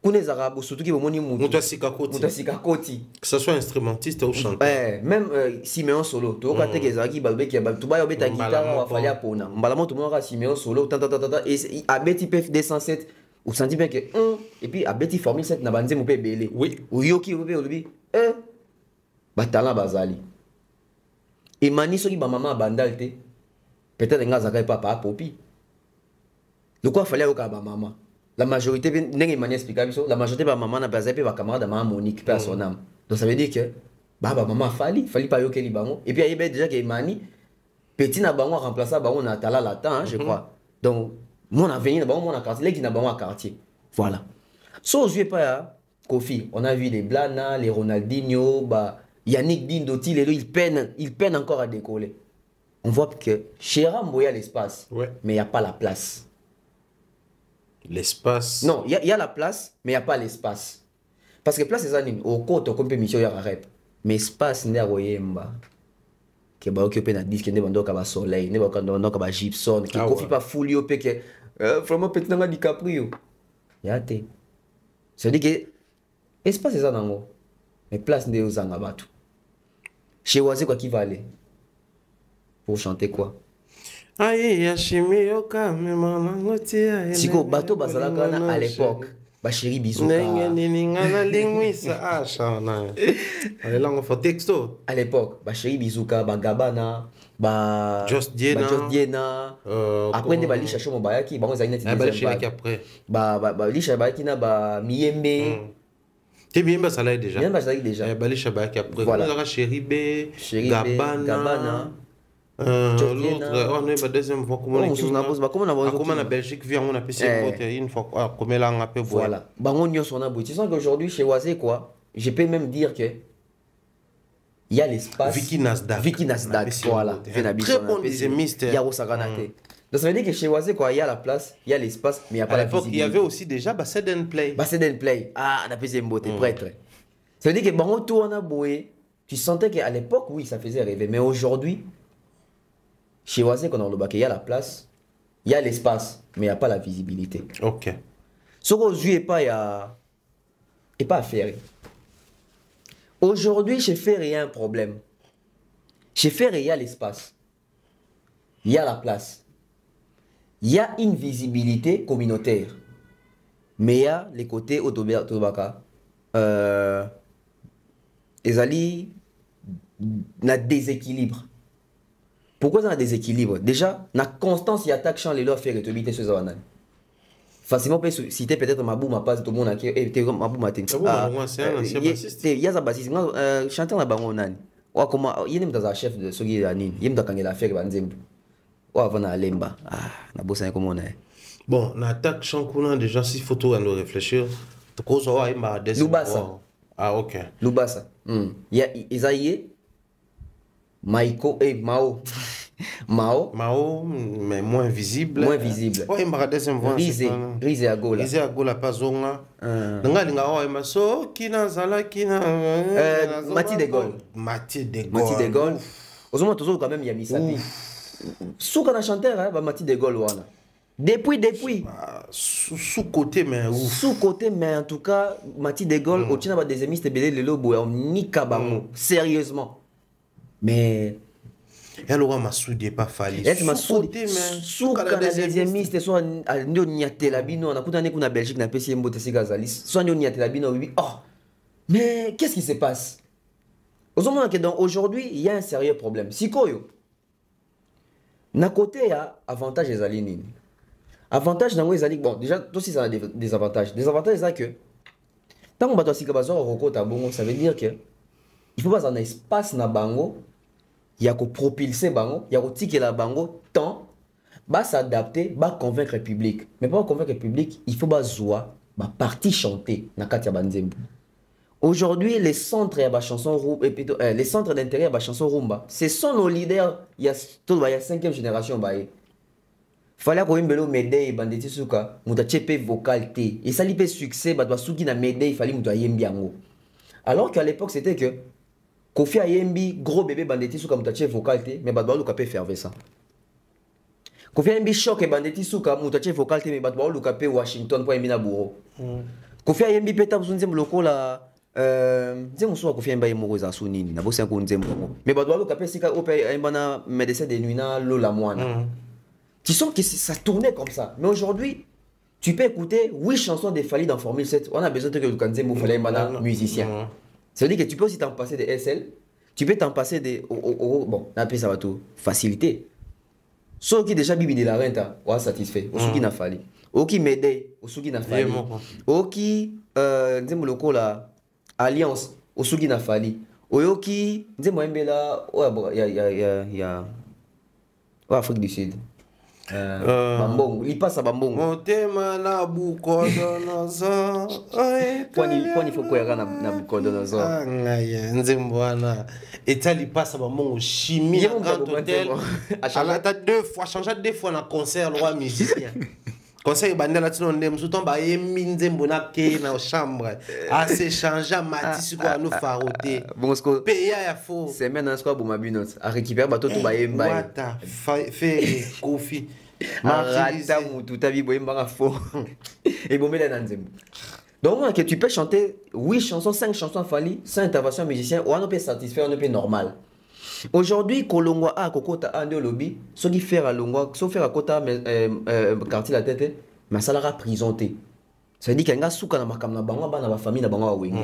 kuna ezaka surtout ki bomoni mutu asika koti que ce soit instrumentiste ou chanteur même Siméon solo toyoka te ke ezalaki balobeki bato baya obeta gitare bafali apona mbala mo tomonaka Siméon solo et abeti mpe 207 osenti mpe ke et puis abeti formule 7 na banzembo mpe ebele oyoki mpe olobi batalent bazali emani soki bamama abandal te peut-être nga azalaka epapa apopi lokola afali ayoka bamama la majorité ndenge mani explica biso la majorité ba maman na bazai pe ba camarade de maman Monique pe à son âme donc ça veut dire que ba maman fali pas yokeli bango et puis il y a déjà que mani petit na bango remplacer bango na tala latin je crois donc mon avenir na bango mon quartier les qui na bango à quartier voilà so je pas Kofi on a vu les Blana les Ronaldinho ba Yannick Dindoti ils peinent encore à décoller on voit que chez Rambo il y a l'espace mais il y a pas la place. L'espace. Non, il y a la place, mais il n'y a pas l'espace. Parce que place, c'est ça, au côté, on peut mission, il y a rep. Mais espace, il y a royemba. Qui est occupé dans le disque, il y a un soleil, il y a un gypsum, qui ne confie pas full, qui est vraiment petit dans le DiCaprio. Il y a té. Ça veut dire que espace, c'est ça, non. Mais place, il y a un bateau. Chez Oisé, quoi, qui va aller pour chanter quoi? Siko bateau basalaka à l'époque ba chéri bisou à l'époque ba chéri bisouka ba gabana ba Just Diena après ne ba lisha shomo bayaki ba ngozaki neti après ba lisha bayaki na ba miyembe t'es bien ça là déjà bien ça déjà ba lisha bayaki après voilà chéri B Gabana l'autre on est deuxième fois comment on a Belgique vient on a passé une fois comme là on a peu voilà bango nyonso na bout tu sens qu'aujourd'hui chez Oisé quoi je peux même dire que il y a l'espace Vicky Nasdaq voilà très bon deuxiémiste il y a Rosaganate donc ça veut dire que chez Oisé quoi il y a la place il y a l'espace mais il y a pas la visibilité. Il y avait aussi déjà Set and Play on a passé une beauté prêtre ça veut dire que bango tout on a boué tu sentais qu'à l'époque oui ça faisait rêver mais aujourd'hui chez Oisé, quand on le bac, il y a la place, il y a l'espace, mais il n'y a pas la visibilité. Ok. Ce qu'on joue n'est pas à Ferry. Aujourd'hui, chez Ferry, il y a un problème. Chez Ferry, il y a l'espace. Il y a la place. Il y a une visibilité communautaire. Mais il y a les côtés Otobaka. Ezali, na déséquilibre. Pourquoi ça a un déséquilibre? Déjà, la constance, il y a attaque champ les lois faire et sur Zawanan. Facilement, on peut citer peut-être Mabou, ma passe, tout le monde a qui est Mabou Matin. Il y a un bassiste, chanteur la baron nan. Ou comment, il y a un chef de Sogi Anin, il y a un affaire Banzem. Ou avant à Lemba. Ah, la bosse est comme on est. Bon, l'attaque champ qu'on déjà, si photo à nous réfléchir, tu causes à Imba des. Lubasa. Ah, ok. Lubasa. Il y a Isaïe. Maïko et Mao. Mao, mais moins visible. Moins visible. Oh, il m'a deuxième voix. Rise Agola. Rise Agola pas zonga. Nga linga oh ima so kina zala kina. Mati de Gaulle. Mati de Gaulle. Ozoma toujours quand même il y a Misapi. Souka na chanteur hein, Mati de Gaulle wana. Depuis. Sous-côté, mais ouf. Sous-côté, mais en tout cas, Mati de Gaulle, au Tchina, des émistes belé le lobo, on n'y kabango. Sérieusement. Mais. Elle aura ma soudé pas fallu. Elle m'a soudé, mais. Sous-côté, des émistes, soit à Nyatelabino, on a coupé qu'on a Belgique, on a PC Mbotesi Gazalis, soit Nyatelabino, oui. Oh! Mais qu'est-ce qui se passe? Aujourd'hui, il y a un sérieux problème. Si Koyo. Na côté, il y a avantage des alignés. Avantage dans les alliés, bon, déjà, tout aussi ça a des avantages. Des avantages, c'est que tant qu'on va si ça veut dire que il faut pas un espace na bango, il y a qu'à propulser bango, il y a qu'à tirer la bango, tant, bah s'adapter, bah convaincre le public. Mais pour convaincre le public, il faut bah zoa, bah partie chanter na katia banzembu. Aujourd'hui, les centres et les centres d'intérêt à chanson rumba, ce sont nos leaders. Il y a 5e génération baye. Fallait qu'on ait médaille banditi suka, muta chepe vocal té. Et ça lui fait succès, bah doit souki na médaille, il fallait muta yembi ango. Alors qu'à l'époque c'était que Kofi Ayembi gros bébé banditi suka muta chepe vocal té, mais bah doit l'occupé faire ça. Kofi Ayembi choc et banditi suka muta chepe vocal té, mais bah doit l'occupé Washington pour yembi na bureau. Kofi Ayembi peta buzunze muloko la nzembo so Kofi Ayembi moko za sunini na bosi ko nzembo mais ba doit lokape sika ope Ayembi na médecin de nuit na lola mwana tu sens que ça tournait comme ça mais aujourd'hui tu peux écouter 8 chansons de Fally dans Formule 7 on a besoin de que Nzembo Fally Ayembi musicien ça veut dire que tu peux aussi t'en passer des SL tu peux t'en passer des bon on appelle ça va tout facilité ceux qui déjà bibi de la renta ou satisfait ou ceux qui n'a Fally Oki Médé, Osugi na Fally. Oki nzembo loko la Alliance, Osugi na Fally. Oyoki nzembo embela ya Afrique du Sud. Bambongo, il passe à Bambongo. Motema na Bukodonozo. Poni faut quoi na Bukodonozo. Ngaya nzembo wana. Etali passe à Bambongo chimie na grand hôtel. A changé deux fois na concert le roi musicien. Conseil bandela tino ndem souton ba yemi nzembo na ke na chambre a se changer matisi ko anu faroté bon sko peya ya fo semaine en squad boma binot a récupérer bato to ba yemba wata fait Kofi marata mutu tabi boyemba fo et bomela na nzembo donc que tu peux chanter 8 chansons 5 chansons Fally sans intervention musicien ou on peut satisfaire on peut normal. Aujourd'hui, Kolongwa a kokota ande lobby, ce qui fait à Longwa, sauf faire à kota quartier la tête, mais ça l'a présenté. Ça veut dire qu'il y a un souka na makam na bango ba na ba famille na bango wa wengi.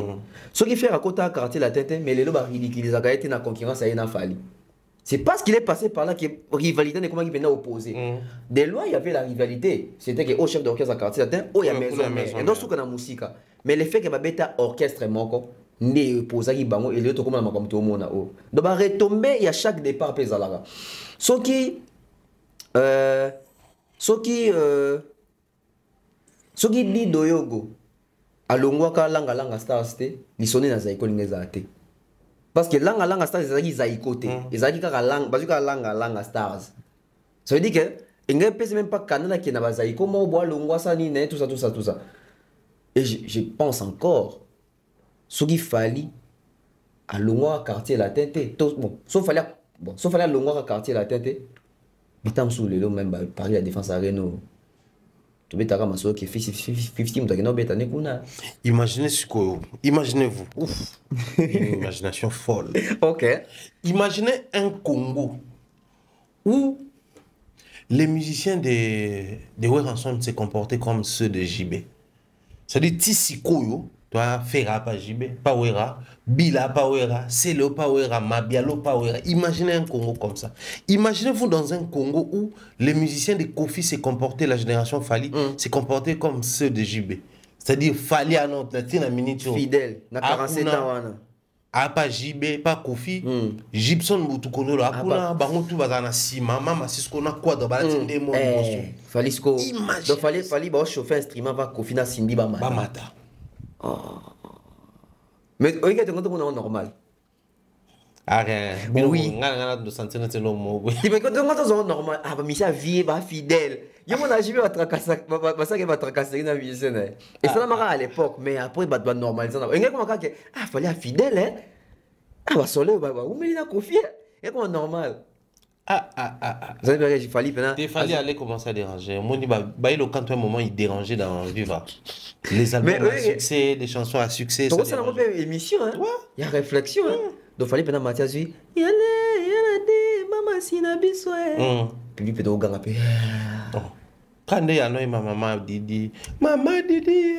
Ce qui fait à kota quartier la tête, mais les loba ridiculiser a été na concurrence à na Fally. C'est parce qu'il est passé par là que rivalité n'est comment il venait opposer. Dès loin il y avait la rivalité, c'était que au chef d'orchestre à quartier la tête, au ya maison et donc souka na musica. Mais le fait que ba beta orchestre moko ne posaki bango et le to comme na makamto mona o donc ba retomber il y a chaque départ pesalara soki di doyogo alongwaka langa stars te lisone na zaiko lingeza te parce que langa stars ezaki zaiko te ezaki kaka langa stars ça veut dire que engé pèse même pas canada qui na ba zaiko mo bo alongwa ça ni tout ça et je pense encore ce qu'il fallait à Longwa quartier la tête bon sauf fallait à Longwa quartier la tête bitam sous le même Paris la défense arena tu beta kama so que 50 mutagena beta ne kuna imaginez-vous ouf une imagination folle. OK, Imaginez un Congo où les musiciens de Weranson se comportaient comme ceux de JB. C'est-à-dire Tissikoyo toi Fera pas JB, Pawera, Bila Pawera, Selo Pawera, Mabialo Pawera. Imaginez un Congo comme ça. Imaginez-vous dans un Congo où les musiciens de Kofi se comportaient, la génération Fally, se comportaient comme ceux de JB. C'est-à-dire Fally à notre minute fidèle, na 47 ans wana. A pas JB, pas Kofi, Gibson Mutukono la kuna bango tu bazana sima mama sisko na quadre ba tinde mo Fally sko. Donc Fally ba chauffer instrument va Kofi na Simbi ba mata. Mais regarde quand on est normal. Oui. De sentir c'est le mot. Tu me quand on est normal, ah bah Michel vie ba fidèle. Yo mon agi va tracasser, va ça qui va tracasser na vie c'est né. Et ça m'a à l'époque mais après bah doit normaliser. Regarde comment que ah fallait fidèle hein. Ah bah solo bah ou mais il a confié. Et comment normal. Vous avez vu, il fallait aller commencer à déranger. Moi, quand un moment il dérangeait dans Viva. Les albums à succès, les chansons à succès. Donc, c'est une émission, hein? Il y a réflexion, hein? Donc, il fallait pendant Mathias, il y a maman Sinabiso. Puis, il peut au gang après. Quand il y a maman Didi, maman Didi,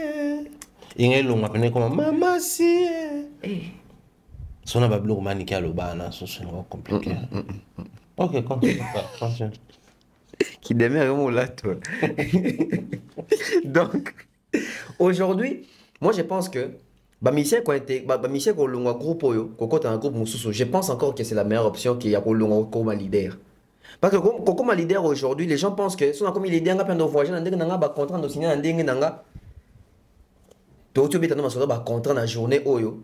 il y a l'homme appelé comme maman si. Son abablo manique à l'obana, c'est compliqué. Ok, continue. Qui demeure vraiment là, toi. Donc, aujourd'hui, moi je pense que Michel Kolongwa groupe un groupe Moussousou, je pense encore que c'est la meilleure option qu'il y a Kolongwa comme leader. Parce que comme leader aujourd'hui, les gens pensent que si on a comme leader, on a plein de voyages, on a un contrat de signer un dingue, on a un contrat dans journée Oyo.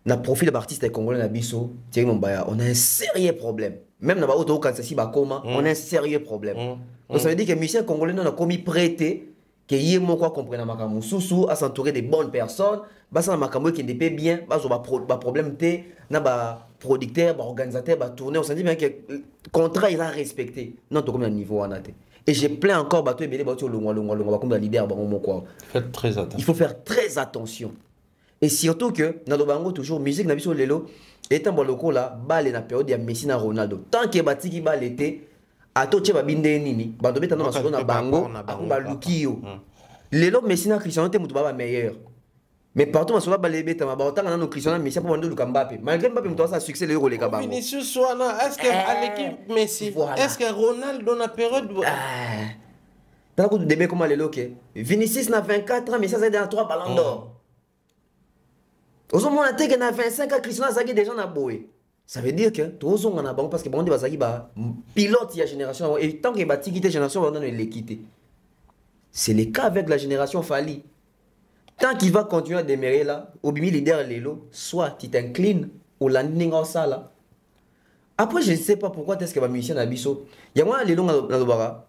Na profil d'artiste congolais na biso, on a un sérieux problème. Même dans l'auto quand c'est on a un sérieux problème. Donc ça veut dire que Michel Congolais n'a commis prêter que yé mo quoi comprendre makamu sousou à s'entourer des bonnes personnes, ba ça makamu qui ne paie bien, ba problème té na ba producteur, ba organisateur, ba tourner, on s'est dit bien que contrat il a respecté. Non to comme un niveau en até. Et j'ai plein encore bateau et bateau comme la leader quoi. Faites très attention. Il faut faire très attention. Et surtout que dans le bango toujours musique na biso lelo étant bon loko là balle na période ya Messi na Ronaldo. Tant que batiki balle était ato che babinde nini bando beta na masolo na bango akuba lukiyo. Lelo Messi na Cristiano te mutu baba meilleur. Mais partout masolo balle beta ma ba na no Cristiano Messi pour bando luka Mbappé. Malgré Mbappé mutu sa succès le roleka bango. Vinicius Soana, est-ce que à l'équipe Messi, est-ce que Ronaldo na période dans le début comment lelo que Vinicius na 24 ans mais ça c'est dans 3 ballons d'or. Aux hommes, on a été 25 ans, Cristiano Zaghi déjà na boé. Ça veut dire que tous on a bon parce que bon de Zaghi ba pilote la génération et tant que bati quitter génération on ne les quitter. C'est le cas avec la génération Fali. Tant qu'il va continuer à demeurer là, au bimi leader Lelo, soit tu t'inclines au landing en salle. Après je ne sais pas pourquoi est-ce que ma musicien a biso. Il y a moi Lelo na le bara.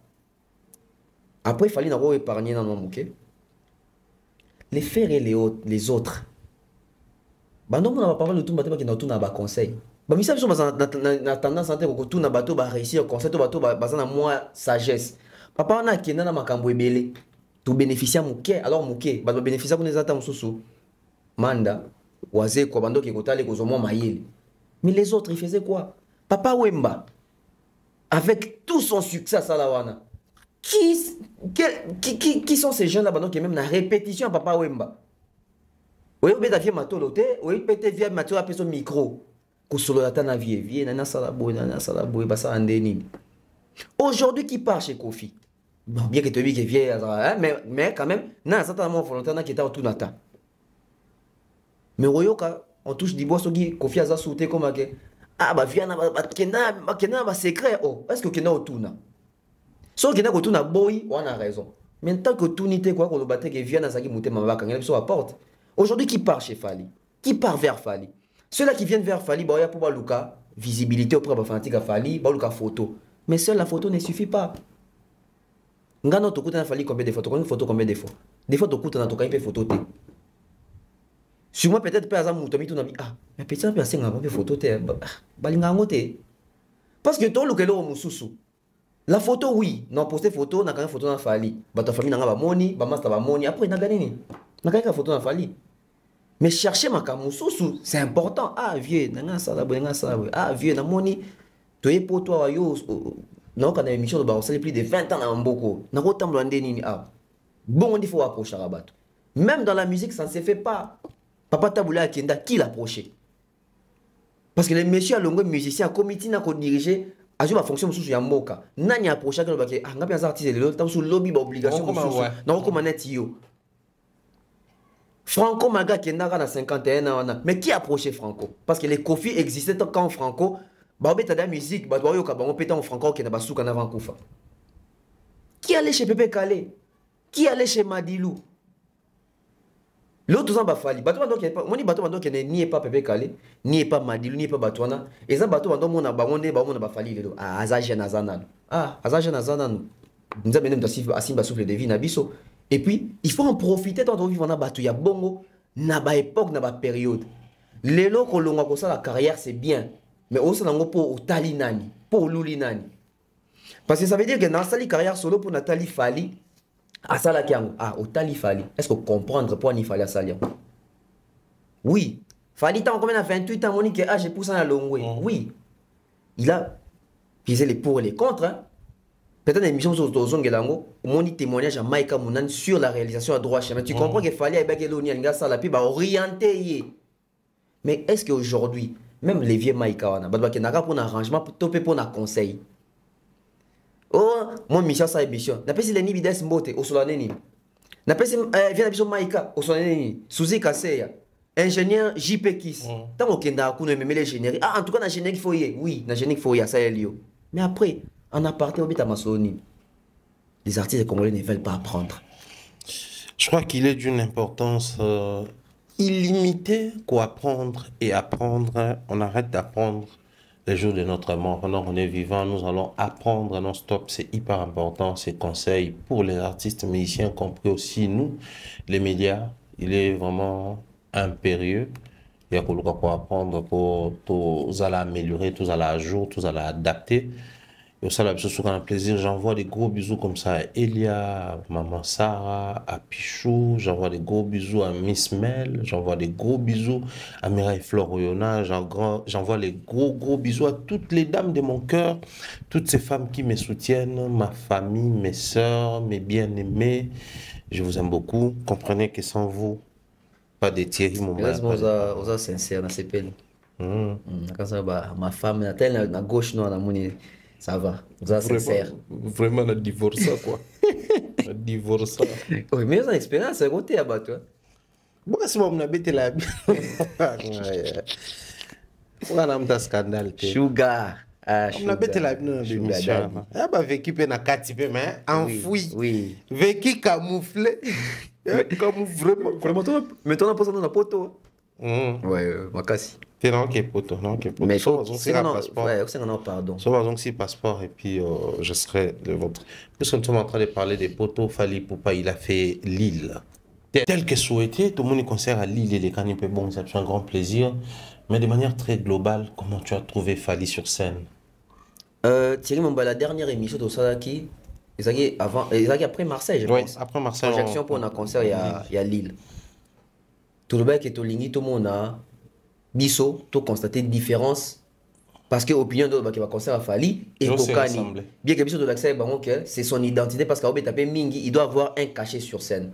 Après Fali na épargner dans mon bouquet. Les faire et les autres. Bah non, on a pas mal de tout matin qui n'a tout n'a pas conseil. Bah mais ça je na tendance à dire que tout n'a bateau ba réussir conseil tout bateau ba ça na moi sagesse. Papa on a qui na makambo ebele. Tout bénéficier muké alors muké ba bénéficier pour les attentes sousou. Manda waze ko bando ki kotale ko zomo mayele. Mais les autres ils faisaient quoi? Papa Wemba avec tout son succès à Salawana. Qui sont ces jeunes là bando qui même na répétition à Papa Wemba. Oui, vous avez matolo te, oui, peut-être via matolo après son micro. Kusolo la tana vie, nana salabo, basa andeni. Aujourd'hui, qui part chez Kofi? Bon, bien que tu dis qu'il vient, mais quand même, n'a certainement volontaire qui est au tout nata. Mais Royoka, on touche du bois sur qui Kofi a sauté comme que ah bah vient na ba secret oh, est-ce que kena au tout na? Sauf kena au tout na boy, on a raison. Mais tant que tout n'était quoi qu'on le battait que vient na saki mouté mama quand il sur la porte. Aujourd'hui, qui part chez Fali? Qui part vers Fali? Ceux-là qui viennent vers Fali, il y a pour Luka, visibilité auprès de la fanatique à Fali, Luka photo. Mais seule la photo ne suffit pas. Ngano to kuta na Fali combien de photos? Combien de fois? Des fois, to kuta na to kaimpe photo te. Sur moi, peut-être, par exemple, tu as dit, ah, mais peut-être, tu as dit, photo te. Balinga ngote. Parce que toi, Luka lo mususu. La photo, oui. Non, poster photo, na quand photo na Fali. Bah, ta famille n'a pas moni, bah, master ba moni. Après, n'a gagné ni. N'a gagné photo na Fali. Mais chercher ma kamususu, c'est important. Ah, vieux, n'a ça ah, vieux, n'a moni. Tu es pour toi, yo. Non, quand on a une émission de bar, ça plus de 20 ans dans Mboko. N'a pas autant de ni. Ah. Bon, il faut approcher Rabat. Même dans la musique, ça ne se fait pas. Papa Taboula Kenda, qui l'approcher? Parce que les messieurs, les musiciens, comité n'a qu'à diriger. A joué la fonction sous Yamboka. Nani approché que le baquet. Ah, n'a pas artiste de l'autre. T'as sous lobby obligation. Non, comment net yo. Franco Maga qui est dans 51 ans. Mais qui approchait Franco? Parce que les Kofi existaient quand Franco. Bah, on a de la musique. Bah, on peut en Franco qui n'a pas sous qu'en avant Koufa. Qui allait chez Pepe Kale? Qui allait chez Madilou? L'autre, on va falloir. Bateau qui n'est pas Pepe Kale, ni pas Madilou, ni pas Batouana. Et ça, bateau, on a fallu. Ah, Azajan Azanan. Ah, Azajan Azanan. Nous avons même Asimba souffle de vie, Nabiso. Et puis, il faut en profiter tant qu'on vit dans bateau. Il y a bongo, n'a pas époque, n'a pas période. Les lots qu'on a comme ça, la carrière, c'est bien. Mais aussi, on a pour Talinani, pour Lulinani. Parce que ça veut dire que dans sa carrière solo pour Nathalie Fali, à ça là ah au Tali Fali, est-ce que comprendre pourquoi il fallait à Salia? Oui, Fali tant combien à 28 ans Monique ah j'ai poussé à Longwe. Oui. Il a pisé les pour et les contre hein. Peut-être une émission sur Tozongelango, mon témoignage à Maïka Mounan sur la réalisation à droit chemin. Tu comprends qu'il fallait avec Eloni Anga ça la piba orienter. Mais est-ce qu'aujourd'hui même les vieux Maïka wana badwa kenaka pour un arrangement pour topé pour un conseil? Oh, mon mission ça émission. N'a pas si les nibides mbote au solaneni. N'a pas si vient la Maïka au solaneni. Suzy Kaseya. Ingénieur JP Kiss. Tant qu'on kenda ku ne les génériques. Ah en tout cas na générique faut y. Oui, na générique faut y ça elio. Mais après en aparté au bita masoni. Les artistes congolais ne veulent pas apprendre. Je crois qu'il est d'une importance illimitée qu'apprendre et apprendre. On arrête d'apprendre les jours de notre mort. Pendant qu'on est vivant, nous allons apprendre non-stop. C'est hyper important, ces conseils pour les artistes, musiciens, compris aussi nous, les médias. Il est vraiment impérieux. Il y a pour apprendre, pour tous aller améliorer, tous aller à jour, tous aller adapter. Et au salon, on a un plaisir. J'envoie des gros bisous comme ça à Elia, à Maman Sarah, à Pichou. J'envoie des gros bisous à Miss Mel. J'envoie des gros bisous à Mireille Flore Oyona. J'envoie les gros bisous à toutes les dames de mon cœur, toutes ces femmes qui me soutiennent, ma famille, mes sœurs, mes bien-aimés. Je vous aime beaucoup. Comprenez que sans vous, pas de Thierry Mumba. Oza sincère dans ces peines. Quand ça va, ma femme, na gauche, non, na moni, ça va. Oza sincère. Vraiment, on a divorcé, quoi. On a divorcé. Oui, mais on a une expérience, c'est côté à toi. Moi, c'est moi, on a bêté la vie. On a un scandale. Sugar. On a bêté la vie dans l'émission. Ah, bah, vécu, on a catipé, mais enfoui. Oui. Vécu camouflé. Comme vraiment. Mais on a posé dans la poteau. Ouais, ma casse. T'es non, qui est poteau, non, qui est poteau. Mais c'est un passeport. Ouais, c'est un pardon. Soit donc si passeport et puis je serai le vôtre. Puisque nous sommes en train de parler des poteaux, Fally Ipupa, il a fait Lille. Tel que souhaité, tout le monde est concert à Lille et les Canipés, bon, c'est un grand plaisir. Mais de manière très globale, comment tu as trouvé Fally sur scène? Thierry Mumba, la dernière émission de Sadaki, ils après Marseille, je pense. Après Marseille. Projection pour un concert, il y a Lille. Tout le monde qui est au Lingui, tout le monde a biso, tout constaté différence. Parce que l'opinion de qui va concert à Fally et Kokani. Bien que biso de l'accès, c'est son identité parce qu'à Obetapé Mingi, il doit avoir un cachet sur scène.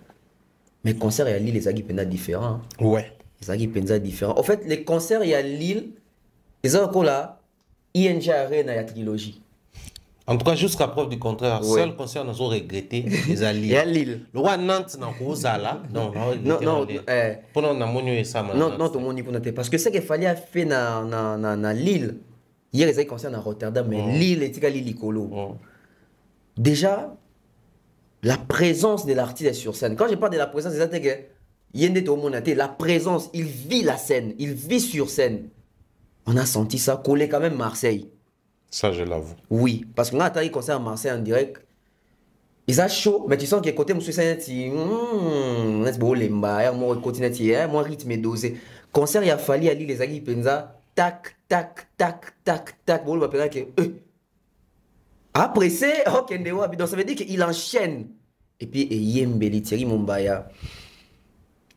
Mais concert à Lille, les Agui Penda différents. Ouais. Les Agui Penda différents. En fait, les concerts à Lille, ils ont encore là, ING Arena, il y a trilogie. En tout cas, jusqu'à preuve du contraire, seul concert nous a regretté, les Alliés. Et à Lille. Le roi Nantes, n'a pas là. Non, non. Pendant qu'on a monu et ça, non, tout le monde n'y peut parce que ce qu'il fallait faire dans Lille, hier, ils avaient concert à Rotterdam, mais Lille, c'est Lille Licolo. Déjà, la présence de l'artiste sur scène. Quand je parle de la présence, c'est que Yende Tomonate, la présence, il vit la scène, il vit sur scène. On a senti ça coller quand même Marseille. Ça, je l'avoue. Oui, parce qu'on a attendu concert à Marseille en direct. Ils ont chaud, mais tu sens que côté monsieur c'est un beau lemba, moi continue, moi rythme dosé. Concert il a fallu à Lille les Agui Penza, tac tac tac tac tac, bon le va que après c'est OK ndewa, donc ça veut dire qu'il enchaîne. Et puis Yembeli Thierry Mumbaya.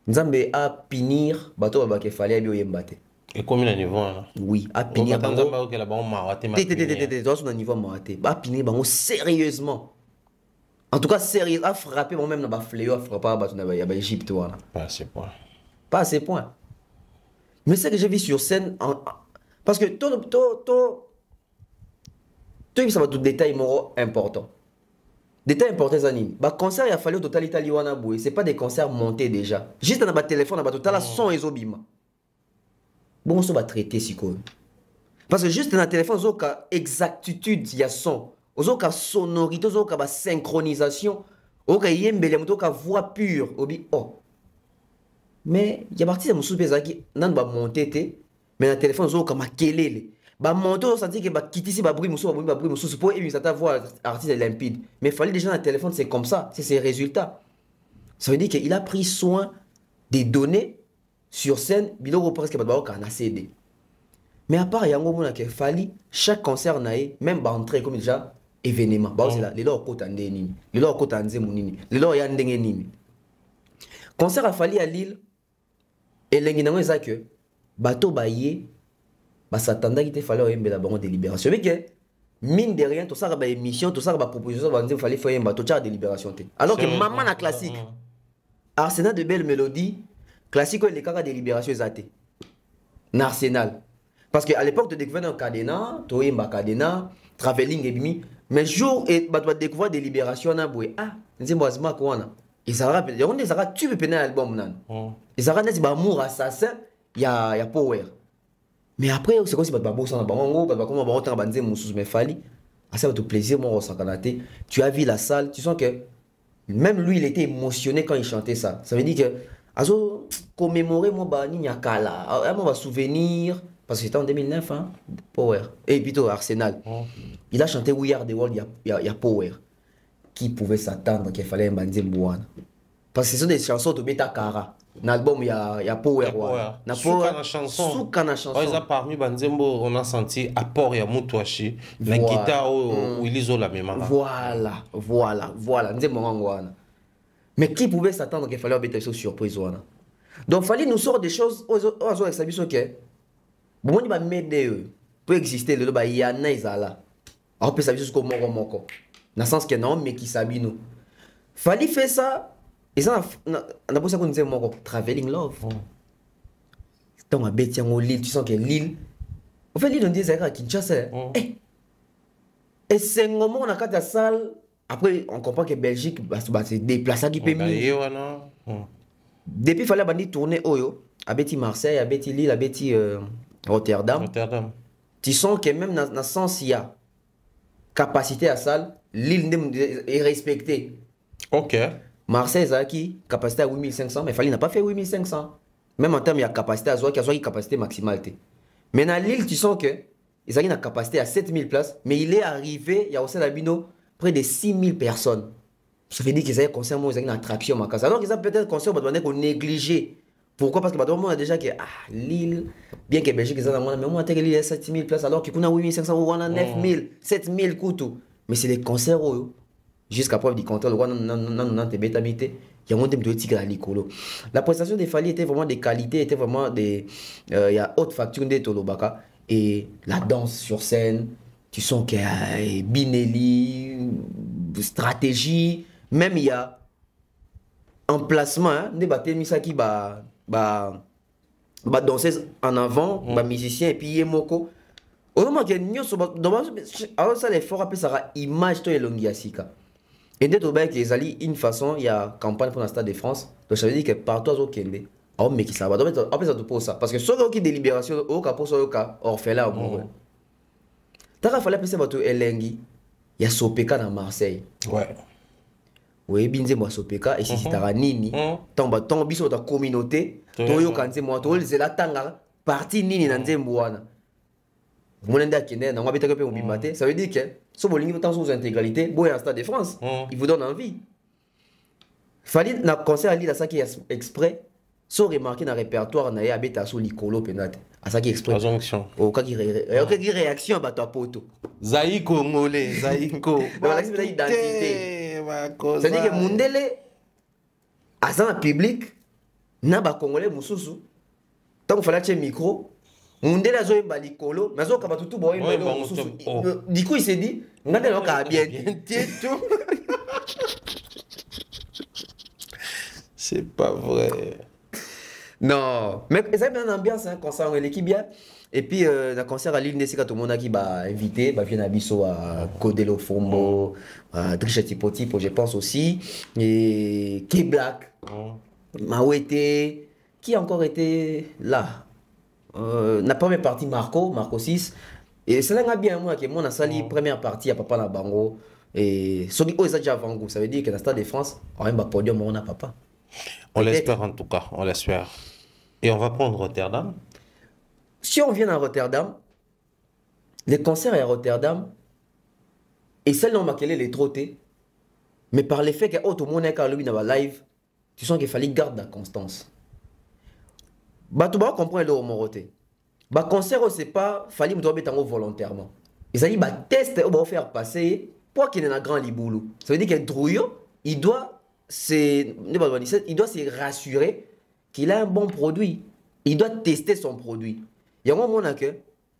Nzambe a pinir bateau ba ke fallait bio Yembate. Et combien de niveau là? Oui, à pinir bango. Sérieusement. En tout cas, sérieux, à frapper moi-même dans le fléau, à frapper à l'Égypte. Pas à ce point. Pas à ce point. Mais c'est que j'ai vu sur scène, parce que tout ça va tout détail moraux important. Détail important, Zanin. Le concert, il a fallu au total Italie, c'est pas des concerts montés déjà. Juste dans le téléphone, dans le total, son et zobima. Bon, on va traiter si quoi. Parce que juste dans le téléphone, il y a exactitude, il y a son. Il y a sonorité, il y a synchronisation, il y a voix pure. Mais il y a partie de mon soupé qui n'a pas monté, mais dans le téléphone, il y a kelele. Ba monter on sentit que ba quitter si ba bruit muso pour émis ça ta voix artiste limpide. Mais il fallait déjà dans le téléphone, c'est comme ça, c'est ses résultats. Ça veut dire qu'il a pris soin des données sur scène, bilo presque pas de CD. Mais à part yango mona que Fally chaque concert naé même ba entrer comme déjà événement. Ba c'est là, les lors côté ndé nini, les lors côté nzemu nini, les lors ya ndenge nini. Concert à Fally à Lille et lengi nango eza que bato baye ba s'attendait qu'il fallait oyembe la banque de délibération. Mais que mine de rien tout ça ba émission, tout ça ba proposition ba nzemu fallait faire bato cha délibération. Alors que maman na classique. Arsenal de belles mélodies classique les cas de délibération zaté. Arsenal. Parce qu'à l'époque de découvrir un cadena, toyemba cadena, travelling et bimi, mais jour et bah découvrir des libérations na boué. Ah, nzembo azma kwana. Ils rappellent, on les a tu peux peiner album nan. Ils arrêtent net ba amour assassin, il y a power. Mais après c'est comme si bah bossa na bango, bah comme bah on banze musus mais Fally. Ah ça va te plaisir mon sakanate. Tu as vu la salle, tu sens que même lui il était émotionné quand il chantait ça. Ça veut dire que azo commémorer mon bani nyakala, on va souvenir. Parce que c'était en 2009, hein, Power. Et plutôt Arsenal. Il a chanté We Are the World, il y a Power. Qui pouvait s'attendre qu'il fallait un bandit Mbouana? Parce que ce sont des chansons de Beta Kara. l'album il y a Power na Power na chanson souka na chanson ils a parmi banzembo on a senti apport ya Mutuashi la guitare où ils ont la même voilà nzembo ngwana mais qui pouvait s'attendre qu'il fallait mettre sur surprise wana donc fallait nous sort des choses aux avec ça biso que bon on va m'aider pour exister le ba yana izala on peut savoir jusqu'au moko dans sens que non mais qui sabino fallait faire ça. Et ça, on a pour ça qu'on disait, traveling love. Dans ma bête, l'île, tu sens que l'île. En fait, l'île, on disait à Kinshasa. Et c'est un moment, on a quatre salles. Après, on comprend que Belgique, c'est des places qui peuvent mieux. Depuis, il fallait tourner Oyo, à Betty Marseille, à Betty Lille, à Betty Rotterdam. Tu sens que même dans le sens, il y a capacité à salle, l'île est respectée. Ok. Marseille a qui capacité à 8500, mais Fali n'a pas fait 8500. Même en termes de capacité à Zoa, qui a une capacité maximale. Mais dans l'île, tu sens que ils ont une capacité à 7000 places, mais il est arrivé, il y a aussi l'abino, près de 6000 personnes. Ça veut dire qu'ils ont un concert, ils ont une attraction. Alors qu'ils ont peut-être un concert, ils ont négligé. Pourquoi? Parce que on a déjà que l'île, bien que Belgique, ils ont mais moi, l'île a 7000 places, alors qu'il y a 8500 ou 9000, 7000 couteaux. Mais c'est des concerts. Jusqu'à preuve du contraire, la prestation des Fali était vraiment de qualité, était vraiment des. Il y a haute facture de Tolobaka. Et la danse sur scène, tu sens qu'il y a Binelli, stratégie, même il y a emplacement, des bâtiments qui danser en avant, musicien et puis Yemoko. Au moment que nous alors ça l'effort après ça sera image to elongiasika. Et dès que les alliés, une façon, il y a campagne pour le Stade de France. Donc ça veut dire que partout au Kende, on met qui ça va. Donc après ça te pose ça. Parce que soit qui délibération, au cas pour soit cas, on fait là au moins. T'as fallu passer votre Elengi. Il y a Sopeka dans Marseille. Ouais. Oui, binze moi Sopeka et si t'as nini, tombe biso ta communauté, toyo kanze moi to les la tanga parti nini na nzemboana. Mon enda kende na ngabita ko pe mbimate, ça veut dire que si vous avez sous intégralité, vous êtes en Stade de France, il vous donne envie. Fallait dans le concert à Lille, à ça qui est exprès, sans remarquer dans le répertoire, on a habité à Solikolo, à ça qui est exprès. Au cas qui réaction, à ta poto. Zaïko Ngolé, Zaïko. Voilà, c'est l'identité. C'est-à-dire que Mundele, à ça, en public, n'a pas Congolais, Moussoussou. Tant qu'il fallait un micro, Mundele a joué Balikolo, mais on a tout boy. Du coup, il s'est dit, on a bien tout. C'est pas vrai. Non, mais ça bien l'ambiance, un concert en l'équipe bien. Et puis, le concert à l'île Nessika, tout le monde qui va inviter, va venir à Bisso, à Kodelo Fombo, à Trichetipotipo, je pense aussi, et K-Black, Mawete, qui a encore été là. La première partie, Marco 6. Et c'est là bien moi que moi, sali première partie à Papa Nabango. Et ce qui est déjà avant vous, ça veut dire que dans le Stade de France, on a un podium, on a Papa. On l'espère en tout cas, on l'espère. Et on va prendre Rotterdam. Si on vient à Rotterdam, les concerts à Rotterdam, et celle-là, on m'a qu'elle est trotté. Mais par l'effet que tout le monde est dans la live, tu sens qu'il fallait garder la constance. Bah, tu vas comprendre le Moroté. Bah, concert, c'est pas, fallait me mettre volontairement. Et ça dit, bah, test, on va faire passer, pour qu'il y ait un grand liboulou. Ça veut dire que Drouillot, il doit se rassurer qu'il a un bon produit. Il doit tester son produit. Il y a un moment que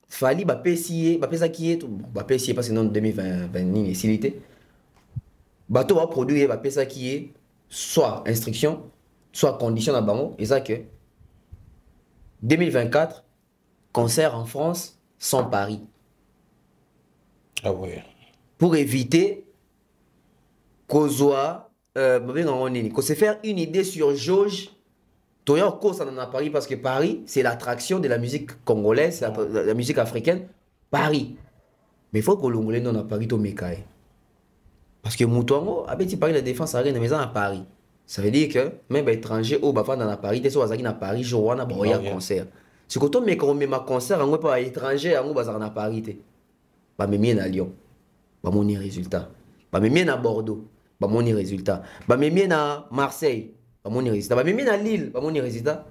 fallait bah PCA, bah ça qui est bah PCA parce que non 2020 ni facilité. Bah tu vas produire bah ça qui est soit instruction, soit condition à bango et ça que 2024 concert en France sans Paris. Ah ouais. Pour éviter qu'on soit qu'on se faire une idée sur jauge. Tu as cause à Paris parce que Paris, c'est l'attraction de la musique congolaise, la musique africaine. Paris. Mais il faut que l'Ongolais non à Paris, tu mécaille. Parce que Moutongo, avec Paris, la défense a une maison à Paris. Ça veut dire que même étranger, au Bafan dans Paris, tu es sur Paris, je vois un concert. C'est quand on met un concert, on pas étranger, on va à Paris. Bah, mais à Lyon. Bah, mon résultat. Bah, mais à Bordeaux. Bah, mon résultat. Bah, mais à Marseille. bamoni résultat bamemi na Lille bamoni résultat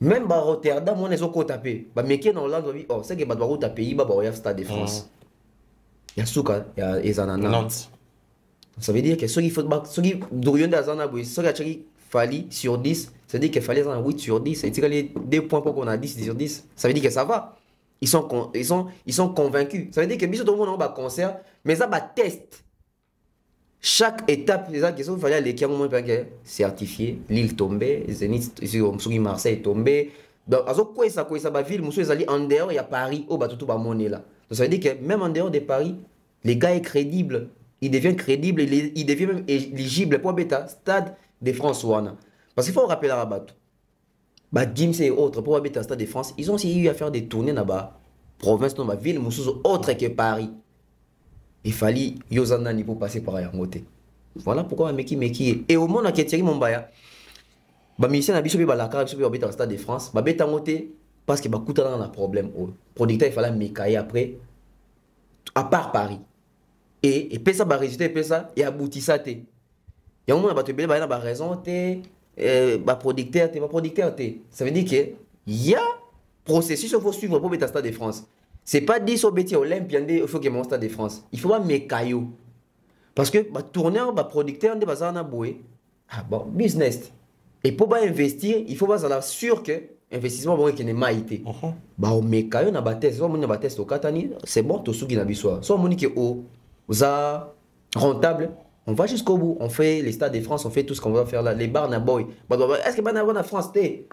même ba Rotterdam on ezo ko taper bameki na Hollande babi oh c'est que bato bakota Pays-Bas baoya Stade de France ya suka ya ezana Nantes ça veut dire que ceux qui football ceux qui Dorion d'Azana boy ceux qui Fali sur 10 ça veut dire qu'il fallait 8 sur 10 et tu les 2 points pour qu'on a 10 sur 10 ça veut dire que ça va ils sont convaincus ça veut dire que biso tout le monde a un concert mais ça va test chaque étape des actes il fallait aller qui ont certifié Lille tombé Zénith ici Marseille tombé donc quoi ça va ville monsieur ils allaient en dehors il y a Paris au bas tout ba monnaie là donc ça veut dire que même en dehors de Paris les gars est crédible il devient crédible il devient même éligible pour bêta Stade de France wana parce qu'il faut rappeler à Rabat bah Gims et autres pour bêta Stade de France ils ont aussi eu à faire des tournées là-bas province dans ma ville monsieur autre que Paris. Il fallait Yozanani pour passer par Yangote. Voilà pourquoi Meki et au monde à Thierry Mombaya. Ba musicien na biso be balaka biso be obeta au Stade de France, ba beta ngote parce que ba kuta dans un problème au producteur il fallait mekaye après à part Paris. Et pesa ba résultat pesa et abouti ça té. Ya moment ba te bele ba na ba raison té ba producteur té. Ça veut dire que il y a processus il faut suivre pour beta Stade de France. C'est pas 10 au Béti Olympien, il faut que mon Stade de France. Il faut pas mes cailloux. Parce que bah, tourneur, bah, producteur, de bazar boué. Ah bon, business. Et pour pas investir, il faut pas être sûr que investissement bon qui n'est pas été. Bah au mes cailloux na battez, soit mon na test au Katani, c'est bon tout ce qui n'a bisoi. Soit mon qui au za rentable, on va jusqu'au bout. On fait les Stades de France, on fait tout ce qu'on va faire là. Les bars na boy. Bah est-ce que bah na bonne France té?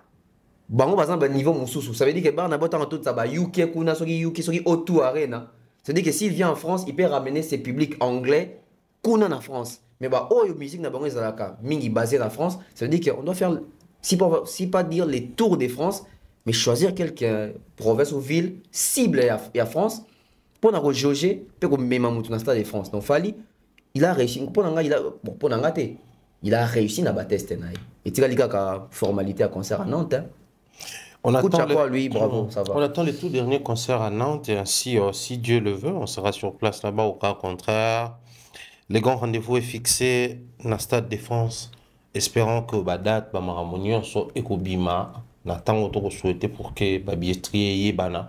Bango par exemple niveau mususu ça veut dire que Barna bota en tout ça ba UK kuna soki UK soki O2 Arena ça veut dire que s'il vient en France il peut ramener ses publics anglais kuna na France mais bah oh musique na bango ezalaka mingi basé en France ça veut dire qu'on doit faire si pas dire les tours de France mais choisir quelques provinces ou villes ciblées à France pour na rejauger peut que même mutu na Stade de France donc Fali il a réussi pour nanga il a bon pour nanga té il a réussi na ba test na et tu as ka formalité à concert à Nantes hein. On attend, bravo, ça va. On attend les tout derniers concerts à Nantes et ainsi, si Dieu le veut, on sera sur place là-bas. Au cas contraire, les grands rendez-vous est fixé dans le Stade de France. Espérons que la date de Maramonion soit écobima. On attend que souhaiter pour que la billetterie soit bana.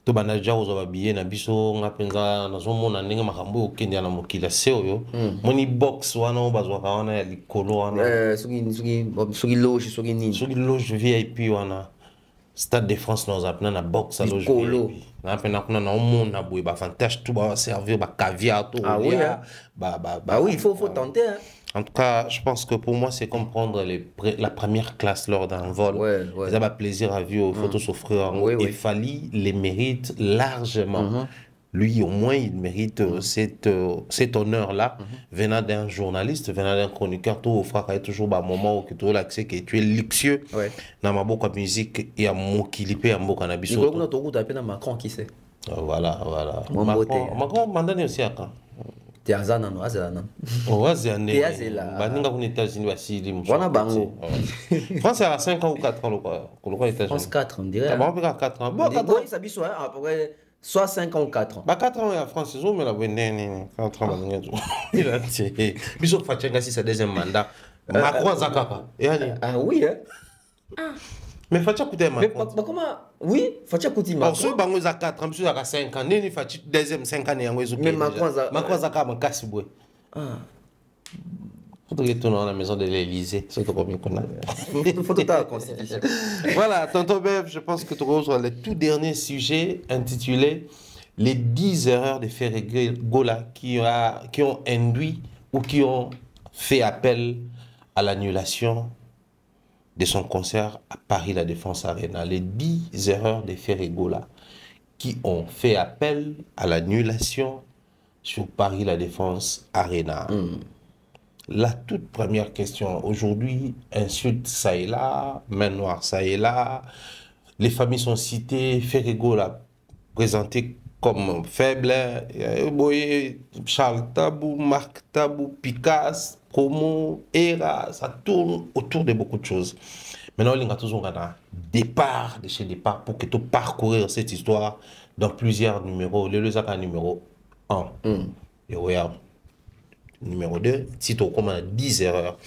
To bana déjà aux billets na biso nga penza na zomo na ndenge makambo okende na mokila seoyo moni box wana bazwaka wana ya likolo wana soki loge VIP wana Stade de France nous appelons na box à loge VIP na appena kuna na monde na boy ba fantastique tout ba servir ba caviar tout oui il faut tenter hein. En tout cas, je pense que pour moi, c'est comme prendre la première classe lors d'un vol. Ouais. Ça va plaisir à vivre, il faut tout s'offrir. Et Fali les mérite largement. Lui, au moins, il mérite cet honneur-là, venant d'un journaliste, venant d'un chroniqueur. Tout frère, il y a toujours un moment où tu as l'accès que tu es luxueux. Dans ma boca musique, il y a mon kilipé, un beau cannabis. Il y a Macron qui sait. Voilà. Macron, mandané aussi à quand? Tiazana no azana. Oh azana. Baninga aux États-Unis aussi Wana bango. France a 5 ans ou 4 ans le États-Unis. France 4 on dirait. Bon, 4 ans. Bon, ça biso après soit 5 ans ou 4 ans. Bah 4 ans en France, ils ont mais la wende 4 ans baninga. Il a dit biso Fatchenga si c'est deuxième mandat. Macron zakaka. Ah oui hein. Mais Fatia coûtait Macron. Mais comment oui, Fatia coûte Macron. Si bango za 4 ans, biso za 5 ans, nini Fatia deuxième 5 ans yango ezo. Mais Macron za ka makasi boy. Faut retourner à la maison de l'Élysée, c'est trop bien qu'on a. Faut tout à la constitution. Voilà, tonton Bev, je pense que tu reçois le tout dernier sujet intitulé les 10 erreurs de Ferregola qui ont induit ou qui ont fait appel à l'annulation de son concert à Paris La Défense Arena. Les 10 erreurs de Ferregola qui ont fait appel à l'annulation sur Paris La Défense Arena. La toute première question, aujourd'hui, insulte ça et là, main noire ça et là, les familles sont citées, Ferregola présenté comme faible, Charles Tabou, Marc Tabou, Picasso, Promo, Era, ça tourne autour de beaucoup de choses. Maintenant, il y a toujours un départ de chez départ pour que tu parcourir cette histoire dans plusieurs numéros. Le numéro 1. Et regarde, numéro 2, si tu as 10 erreurs.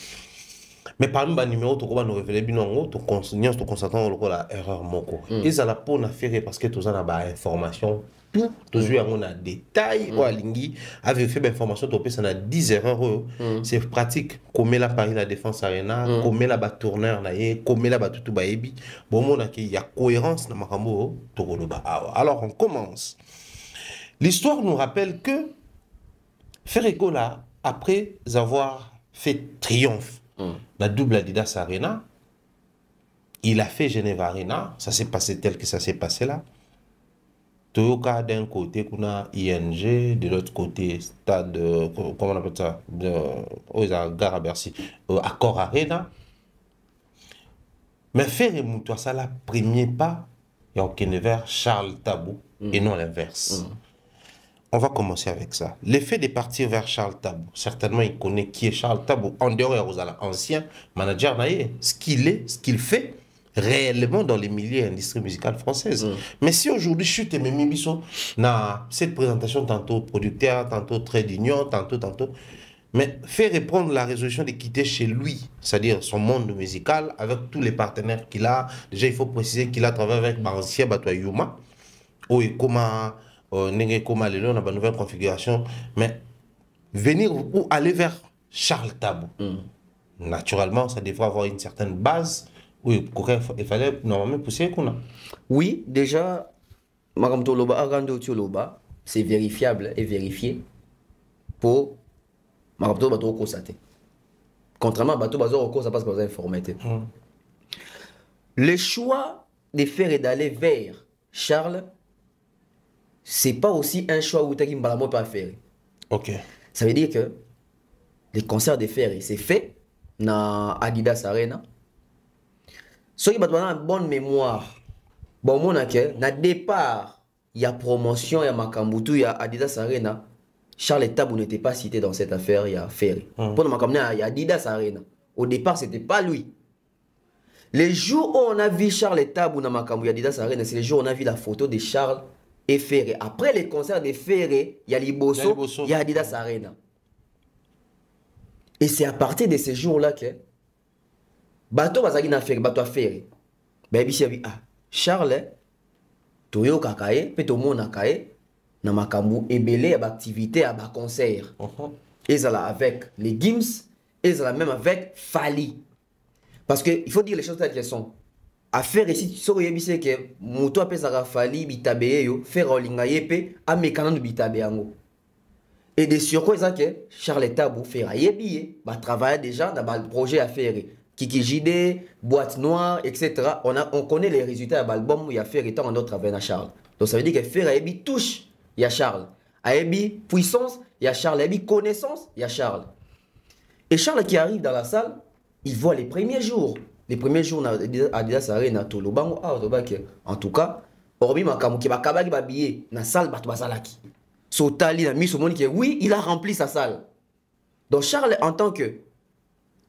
Mais parmi les numéros, tu vas nous révéler binongo, tu consignes, tu constates la erreur moko. Ils ont la peau à faire parce que tu as des informations. Tout, toujours on a des détails ou à lingui avec fait information tu peux ça a 10 erreurs c'est pratique comme la Paris la défense arena comme la ba tourneur na ye comme la ba tout ba ebi bon mon il y a cohérence dans makambo to koloba. Alors on commence. L'histoire nous rappelle que Ferrego là après avoir fait triomphe la double Adidas Arena, il a fait Genève Arena, ça s'est passé tel que ça s'est passé là. Toyoka d'un côté, qu'on a ING, de l'autre côté, stade, comment on appelle ça, Gare à Bercy, Accor Arena. Mais faire et Moutoua, ça, la premier pas, il y a aucun vers Charles Tabou et non l'inverse. On va commencer avec ça. L'effet de partir vers Charles Tabou, certainement il connaît qui est Charles Tabou, en dehors de l'ancien manager, ce qu'il est, ce qu'il fait réellement dans les milieux industrie musicale française. Mais si aujourd'hui je suis Témémi Bisso dans cette présentation, tantôt producteur, tantôt trade d'union, tantôt, mais faire reprendre la résolution de quitter chez lui, c'est-à-dire son monde musical, avec tous les partenaires qu'il a. Déjà, il faut préciser qu'il a travaillé avec Barancia Batoa Yuma, ou comment Nenge Koma Lelo, on a une nouvelle configuration, mais venir ou aller vers Charles Tabou. Naturellement, ça devrait avoir une certaine base. Oui, il fallait normalement pousser qu'on a. Oui, déjà, c'est vérifiable et vérifié pour Maramto Bato constater. Contrairement à Bato Bazo, ça passe par informé. Le choix de faire et d'aller vers Charles, c'est pas aussi un choix où tu as pas faire. Ok. Ça veut dire que les concerts de Ferry, c'est fait dans Adidas Arena. Ceux qui ont une bonne mémoire, bon, mon accueil, na départ, il y a promotion, il y a Makambutu, il y a Adidas Arena. Charles Tabou n'était pas cité dans cette affaire, il y a Ferry. Pour le Makambutu, il y a Adidas Arena. Au départ, ce n'était pas lui. Les jours où on a vu Charles Tabou dans Makambutu, Adidas Arena, c'est les jours où on a vu la photo de Charles et Ferry. Après les concerts de Ferry, il y a Liboso, il y a Adidas Arena. Et c'est à partir de ces jours-là que Bato bazaki na faire bato affaire. Baby si ah Charles toyo kakaye pe to mona kaye na makambu ebele ya activité à ba concert. Et ça là avec les Gims et ça là même avec Fali. Parce que il faut dire les choses telles qu'elles sont. Affaire ici so yebise que moto apesa Fali bitabe yo faire olinga yepe amekana no bitabe yango. Et de surcroît ça que Charles Tabou faire yebi ba travailler déjà dans le projet affaire. Kiki JD, Boîte Noire, etc. On connaît les résultats de l'album où il y a fait et on doit travailler à Charles. Donc ça veut dire que faire Aebi touche, il y a Charles. Aebi puissance, il y a Charles. Aebi connaissance, il y a Charles. Et Charles qui arrive dans la salle, il voit les premiers jours. Les premiers jours à Adidas Arena, en tout cas, hormis Makamu qui va kabaki babillé dans la salle, Batouazalaki. Sotali a mis ce monde qui oui, il a rempli sa salle. Donc Charles, en tant que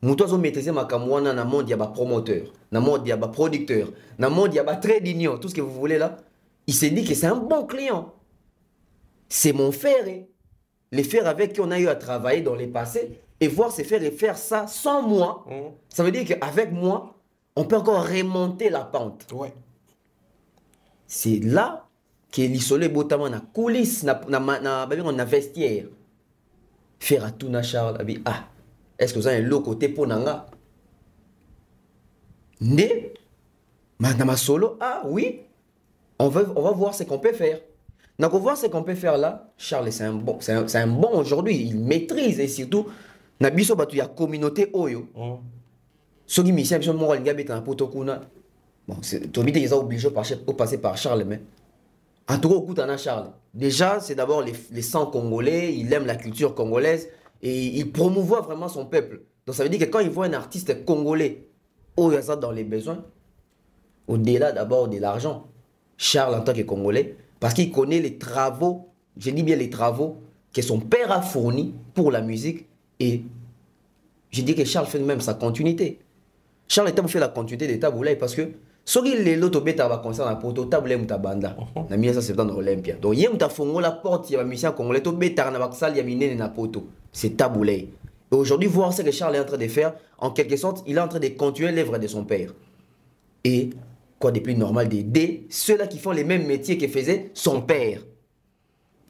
Moutozo maîtriser ma kamouana na monde, il y a des promoteurs, na monde, il y a des producteurs, na monde, il y a des trade d'union, tout ce que vous voulez là. Il s'est dit que c'est un bon client. C'est mon frère. Les frères avec qui on a eu à travailler dans les passés et voir ces frères et faire ça sans moi. Ça veut dire qu'avec moi, on peut encore remonter la pente. Ouais. C'est là que l'isolé botamment na coulisses, na vestiaire. Faire à tout na Charles, ah. Est-ce que vous avez un lot côté pour Nanga? Né? Madame Solo, ah oui. On va voir ce qu'on peut faire. Donc, on va voir ce qu'on peut faire là. Charles, c'est un bon aujourd'hui. Il maîtrise et surtout, Nabiso Batu, il y a communauté Oyo. Ceux qui misent, ils sont Ngabé dans Potokuna. Bon, ils ont obligé de passer par Charles, mais en tout cas, au coup, t'en as Charles. Déjà, c'est d'abord les sangs congolais. Il aime la culture congolaise. Et il promouvoit vraiment son peuple. Donc ça veut dire que quand il voit un artiste congolais, où il y a ça dans les besoins, au-delà d'abord de l'argent, Charles en tant que Congolais, parce qu'il connaît les travaux, je dis bien les travaux, que son père a fournis pour la musique. Et je dis que Charles fait même sa continuité. Charles est fait la continuité de Taboulay parce que ce qui est l'autre bête va concernant la porte Taboulay ou Tabanda, en 1970 dans l'Olympia. Donc il y a un fongo la porte, il y a un musicien congolais, tout bête dans la salle, il y a miné na poto. C'est Taboulay. Et aujourd'hui, voir ce que Charles est en train de faire, en quelque sorte, il est en train de continuer l'œuvre de son père. Et quoi de plus normal d'aider ceux-là qui font les mêmes métiers que faisait son père.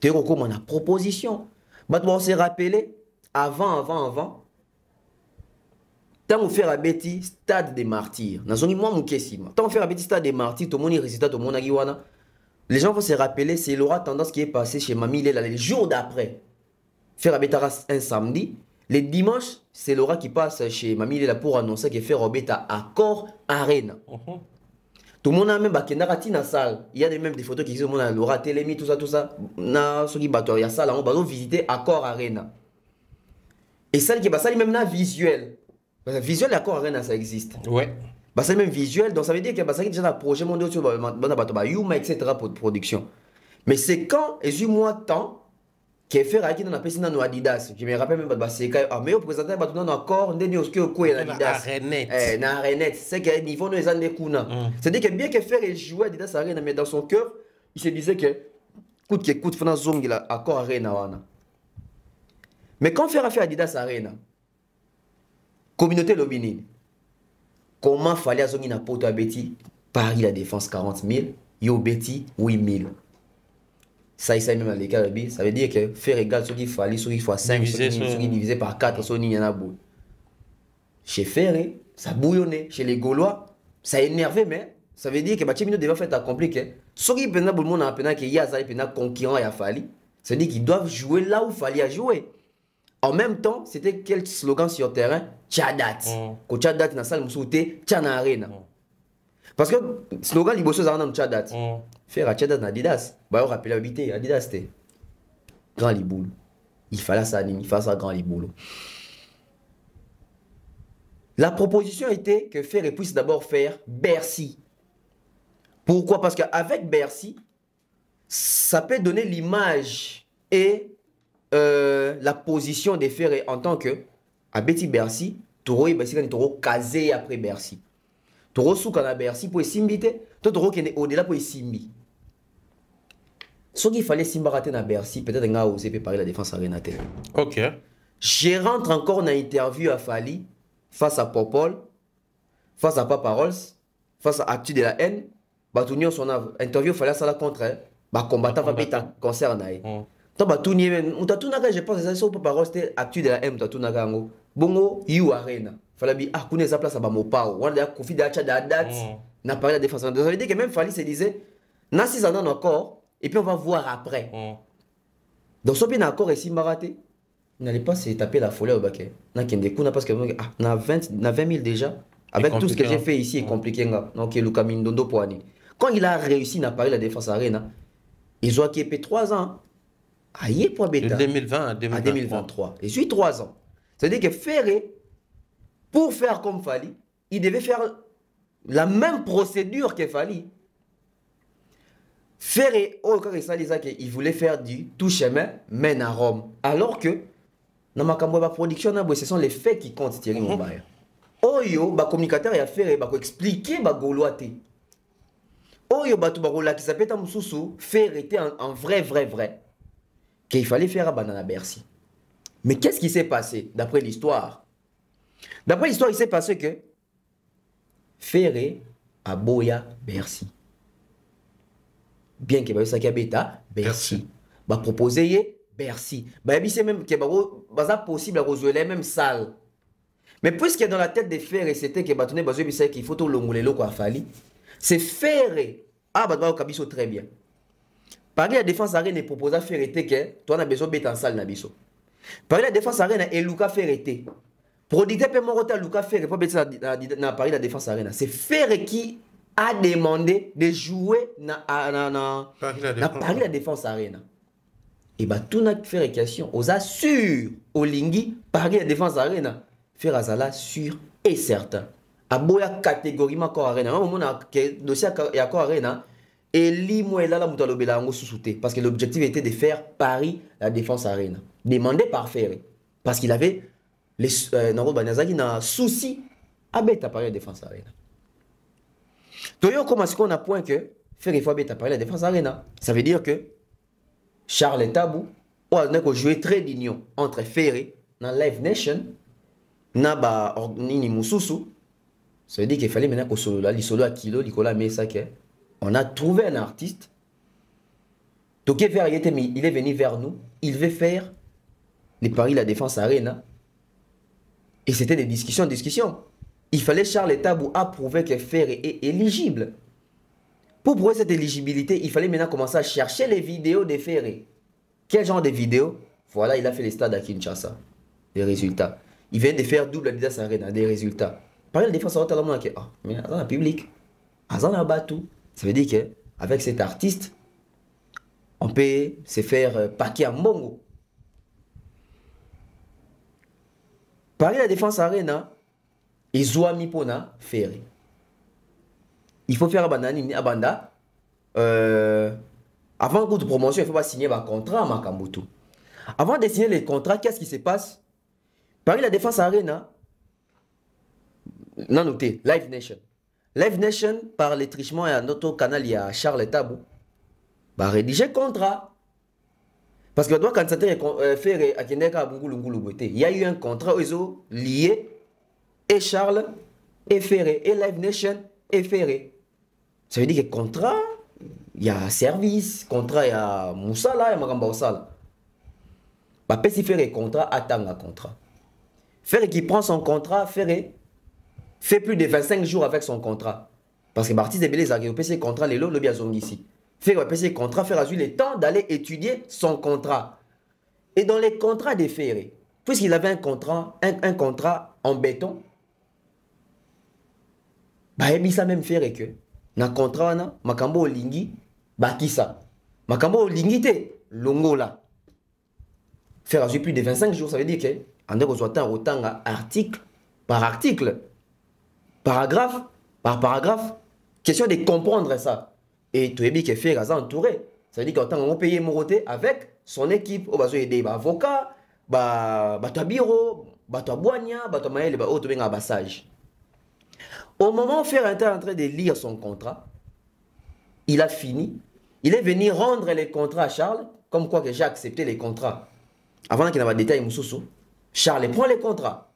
Tu vois comment on a proposition. On s'est rappelé, avant. Tant on fait un petit stade des martyrs. Tant on fait un petit stade des martyrs, tout le monde est résultat, tout le monde a. Les gens vont se rappeler, c'est l'aura tendance qui est passé chez Mamie Léla les jours d'après. Faire un samedi. Les dimanches, c'est l'aura qui passe chez Mamie Léla pour annoncer qu'il fait Robeta Accord Arena. Tout le monde a même dans la salle. Il y a même des photos qui disent que l'aura télémi, tout ça. Na ceux qui battent, il y a ça là, on va visiter Accord Arena. Et celle qui est ça, même là visuel. Parce que visuel, Accord Arena, ça existe. Ouais. Bah, c'est même visuel, donc ça veut dire que ça déjà un projet mondial sur Yuma, etc. pour production. Mais c'est quand, et suis moi temps, qui fait Raki dans la piscine dans Adidas. Je me rappelle même, c'est quand, ah, mais au présentant, dans un corps, on est au quoi Adidas. Na Arenet. C'est qu'à niveau, nous, les années Kuna. C'est-à-dire que bien que faire et jouer Adidas Arena, mais dans son cœur, il se disait que, coûte que coûte, fana zong, il a Accord Arena. Mais quand faire Adidas Arena, communauté Lobinine, comment fallait à na poto à Betty Paris la défense 40 000, yo Betty 8 000. Ça y est même dans les cas de ça veut dire que faire égal ce qu'il fallait, ce qu'il faut 5, ce qui divisé par 4, ce qu'il y en a beau. Chez Ferré, ça bouillonnait. Chez les Gaulois, ça énervait, mais ça veut dire que Bachemino devait faire accomplir que ce qui peut le monde en peine qu'il y a un concurrent et a fallu, ça veut dire qu'ils doivent jouer là où il fallait jouer. En même temps, c'était quel slogan sur le terrain? Tchadat. Quand Tchadat dans la salle, vous sautez Tchana Arena. Parce que le slogan, il bosse dans Tchadat. Faire à Tchadat dans Adidas. Bah, on rappelle l'habité. Adidas, c'était grand liboulou. Il fallait ça, il fallait ça grand liboulou. La proposition était que Ferré puisse d'abord faire Bercy. Pourquoi? Parce qu'avec Bercy, ça peut donner l'image et la position des Ferré en tant que à Betty Bercy, Toro et Bercy, Toro casé après Bercy. Toro sous quand Bercy pour simbiter, Toro qui est au-delà pour simbi. Ce qu'il fallait simbarater dans Bercy, peut-être qu'on a osé préparer la défense Arena. Ok. Je rentre encore dans l'interview à Fali, face à Popol, face à Papa Rolls, face à Actu de la haine. Batunion son interview fallait ça la contre, combattant va péter concert naï. Tant batunier même, on t'a tout naga, je pense que ça c'est Papa Rolls c'était Actu de la haine, on t'a tout naga ngo. Bongo you arena. Fallait bien connaît sa place à Bamopao. On a confié d'acha date, n'a pas la défense. Ça veut dire que même Fali se disait, n'a si ça donne encore et puis on va voir après. Donc ce bien encore ici maraté. N'allez pas se taper la folie au baquet. N'a qu'un des coups parce que n'a 20 000 déjà. Avec tout ce que j'ai fait ici, est compliqué. Donc Luka Mindondo Poani. Quand il a réussi à parler la défense arena, ils ont occupé 3 ans. Aïe pour bêta. De 2020 à 2023. Et suit 3 ans. C'est-à-dire que Ferré, pour faire comme Fali, il devait faire la même procédure que Fali. Ferré, il voulait faire du tout chemin, mène à Rome. Alors que, dans ma production, ce sont les faits qui comptent, Thierry Mobaya. Oyo, le communicateur a fait expliquer le Gaulois. Oyo, qui s'appelle Moussoussou, Ferré était en vrai, qu'il fallait faire à Banana Bercy. Mais qu'est-ce qui s'est passé d'après l'histoire? D'après l'histoire, il s'est passé que Ferré a Boya Bercy. Bien que ça bêta Bercy. Bah proposer Bercy. Bah c'est même que bah possible à résoudre les mêmes salles. Mais puisque dans la tête des Ferré c'était que batoné bazo bisay qu'il faut tout longolelo quoi fali. C'est Ferré. Ah bah kabiso très bien. Paris la défense arena propose à Ferré que toi on a besoin bêta en salle na biso. Paris la défense arena et Luka Ferré. Producteur peut monter à Luka Ferré pour bêta na Paris la défense arena. C'est Ferré qui a demandé de jouer na Paris la défense arena. Et bah tout n'a fait question aux assure au Lingui Paris la défense arena faire azala sûr et certain. A boya catégoriquement corps arena. Au moment que dossier et accord arena et limo là la mutalobela ngo sous-souté parce que l'objectif était de faire Paris la défense arena demandé par Ferré parce qu'il avait les Naro Banazaki na souci à bête à Paris la défense arena. Toyo commence qu'on a point que Ferré faut bête à Paris la défense arena. Ça veut dire que Charles Tabou on a joué très d'union entre Ferré dans Live Nation na ba nini mususu. Ça veut dire qu'il fallait maintenant que solo là, solo à kilo, Nicolas mais ça que on a trouvé un artiste. Donc il est venu vers nous, il veut faire les paris la défense arena. Et c'était des discussions. Il fallait Charles Tabou approuver que Ferré est éligible. Pour prouver cette éligibilité, il fallait maintenant commencer à chercher les vidéos de Ferré. Quel genre de vidéos? Voilà, il a fait les stades à Kinshasa. Des résultats. Il vient de faire double Adidas Arena. Des résultats. Par la défense, mais dans le public, dans le bateau. Ça veut dire qu'avec cet artiste, on peut se faire paquer en bongo. Paris la défense arena, ils ont mis pour faire. Il faut faire abanda. Avant de promotion, il faut pas signer un contrat à Makambutu. Avant de signer les contrats, qu'est-ce qui se passe? Paris la défense arena, non noté, Live Nation. Live Nation, par les trichements et à notre canal, il y a Charles Tabou, bah rédiger contrat. Parce que quand ça fait à Kendeka il y a eu un contrat lié et Charles et Ferré et Live Nation et Ferré. Ça veut dire que contrat, il y a service, contrat, il y a Moussala et Magamba Osala. Bah, si Ferré contrat, attend un contrat. Ferré qui prend son contrat, Ferré fait plus de 25 jours avec son contrat. Parce que l'artiste de Bélé, il a PC contrat, les lots, le bien sont ici. Faire PC contrat, faire le temps d'aller étudier son contrat. Et dans les contrats des Ferré, puisqu'il avait un contrat en béton, bah il ça même Ferré que na contrat na makambo olingi bakisa. Makambo olingi te longola. Faire plus de 25 jours, ça veut dire que on doit avoir autant article par article, paragraphe par paragraphe. Question de comprendre ça. Et tu es bien que faire ça entouré. Ça veut dire qu'en on paye Moroté avec son équipe. On va aider avocat, bureau, boigna, maël, bassage. Au moment où Fer était en train de lire son contrat, il a fini. Il est venu rendre les contrats à Charles, comme quoi que j'ai accepté les contrats. Avant qu'il n'ait pas de détails, Charles prend les contrats.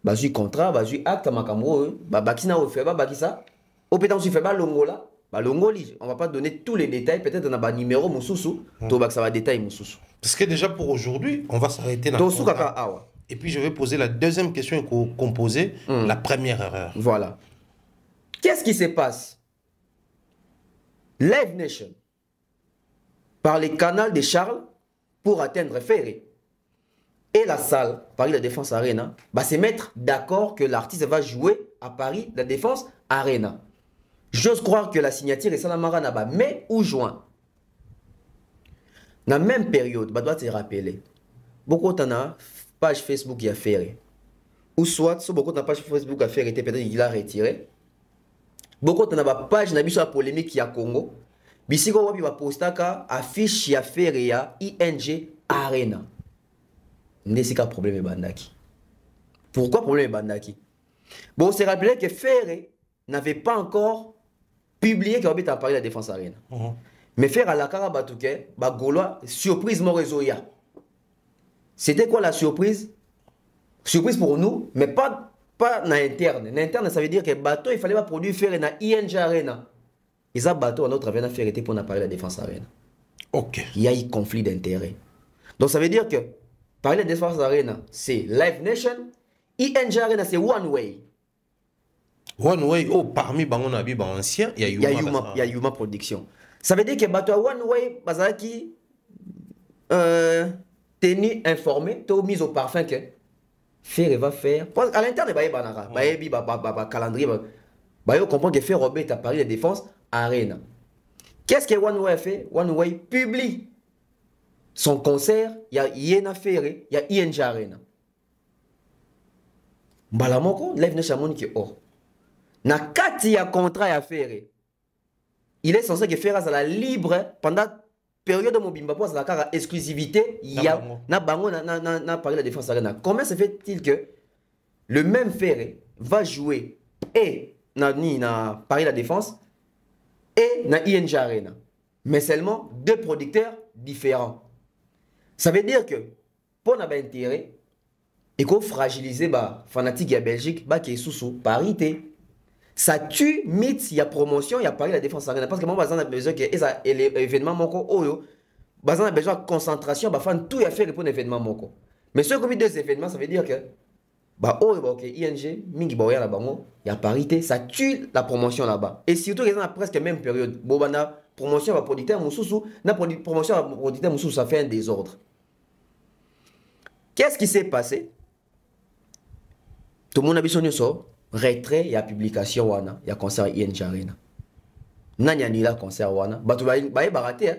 Bazu contrat, bazu acte, makambo, bakina ou fait, bakisa. Au pétant si fait pas longola, longoli, on va pas donner tous les détails, peut-être on a un numéro moussoussou, ça va détailler moussoussou. Parce que déjà pour aujourd'hui, on va s'arrêter dans le Et puis je vais poser la deuxième question qu'on posait, la première erreur. Voilà. Qu'est-ce qui se passe? Live Nation, par les canaux de Charles, pour atteindre Ferré, et la salle, Paris la Défense Arena, va se mettre d'accord que l'artiste va jouer à Paris la Défense Arena. J'ose croire que la signature est Salamara Naba, mai ou juin. Dans la même période, bah doit te rappeler. Beaucoup de page Facebook qui a fait. Ou soit, si beaucoup de page Facebook a fait, peut-être qu'il a retiré. Beaucoup de page n'a pas polémique qui a Congo. Bisiko wapi va postaka affiche ya fait ya ING Arena. N'est-ce qu'un problème bandaki. Pourquoi problème bandaki? Bon, on s'est rappelé que Ferré n'avait pas encore publié qu'il avait parlé de la Défense Arena. Mais Ferré à la Karabatouke, Gaulois, surprise Morezoya. C'était quoi la surprise? Surprise pour nous, mais pas dans l'interne. L'interne, ça veut dire que bateau, il fallait pas produire Ferré dans ING Arena. Ils ont bateau à notre avenir Ferré pour parler de la Défense Arena. Ok. Il y a eu conflit d'intérêts. Donc ça veut dire que parler de la Défense Arena, c'est Live Nation. ING Arena, c'est One Way. One Way, parmi Bangon Abi, ancien, il y a Yuma Production. Ça veut dire que bateau One Way, Bazaki, tenu informé, tu as mis au parfum que Ferré va faire. À l'interne, il y a un calendrier. On comprend que Ferré Robert a parlé de Défense Arena. Qu'est-ce que One Way a fait? One Way publie son concert, il y a Yena Ferré, il y a ING Arena. Balamoko, Live Nation qui est hors. Na kati ya contrat à Ferré. Il est censé que Ferré soit libre pendant la période de Mobimba pour la exclusivité. Il y a na bango na parlé de la Défense Arena. Comment se fait-il que le même Ferré va jouer et na Paris la Défense et na ING Arena, mais seulement deux producteurs différents. Ça veut dire que pour n'avoir intérêt, et qu'on fragiliser bah fanatique à Belgique bah qui est sous parité. Ça tue mythe, il y a promotion, il y a Paris la défense arena parce que moi bazan a besoin que ça événement moko oyo bazan a besoin de concentration bah fan tout y a fait pour l'événement moko. Mais ceux qui ont mis deux événements ça veut dire que bah oyo bah OK ING mingi ba ya la bango, il y a parité, ça tue la promotion là-bas. Et surtout ils ont presque même période. Bon bana promotion va producteur mususu, na promotion va producteur mususu ça fait un désordre. Qu'est-ce qui s'est passé? Tout le monde a besoin de ça. Retrait, il y a publication, il y a concert ING Arena. Nani annulé le concert, tu vas barater.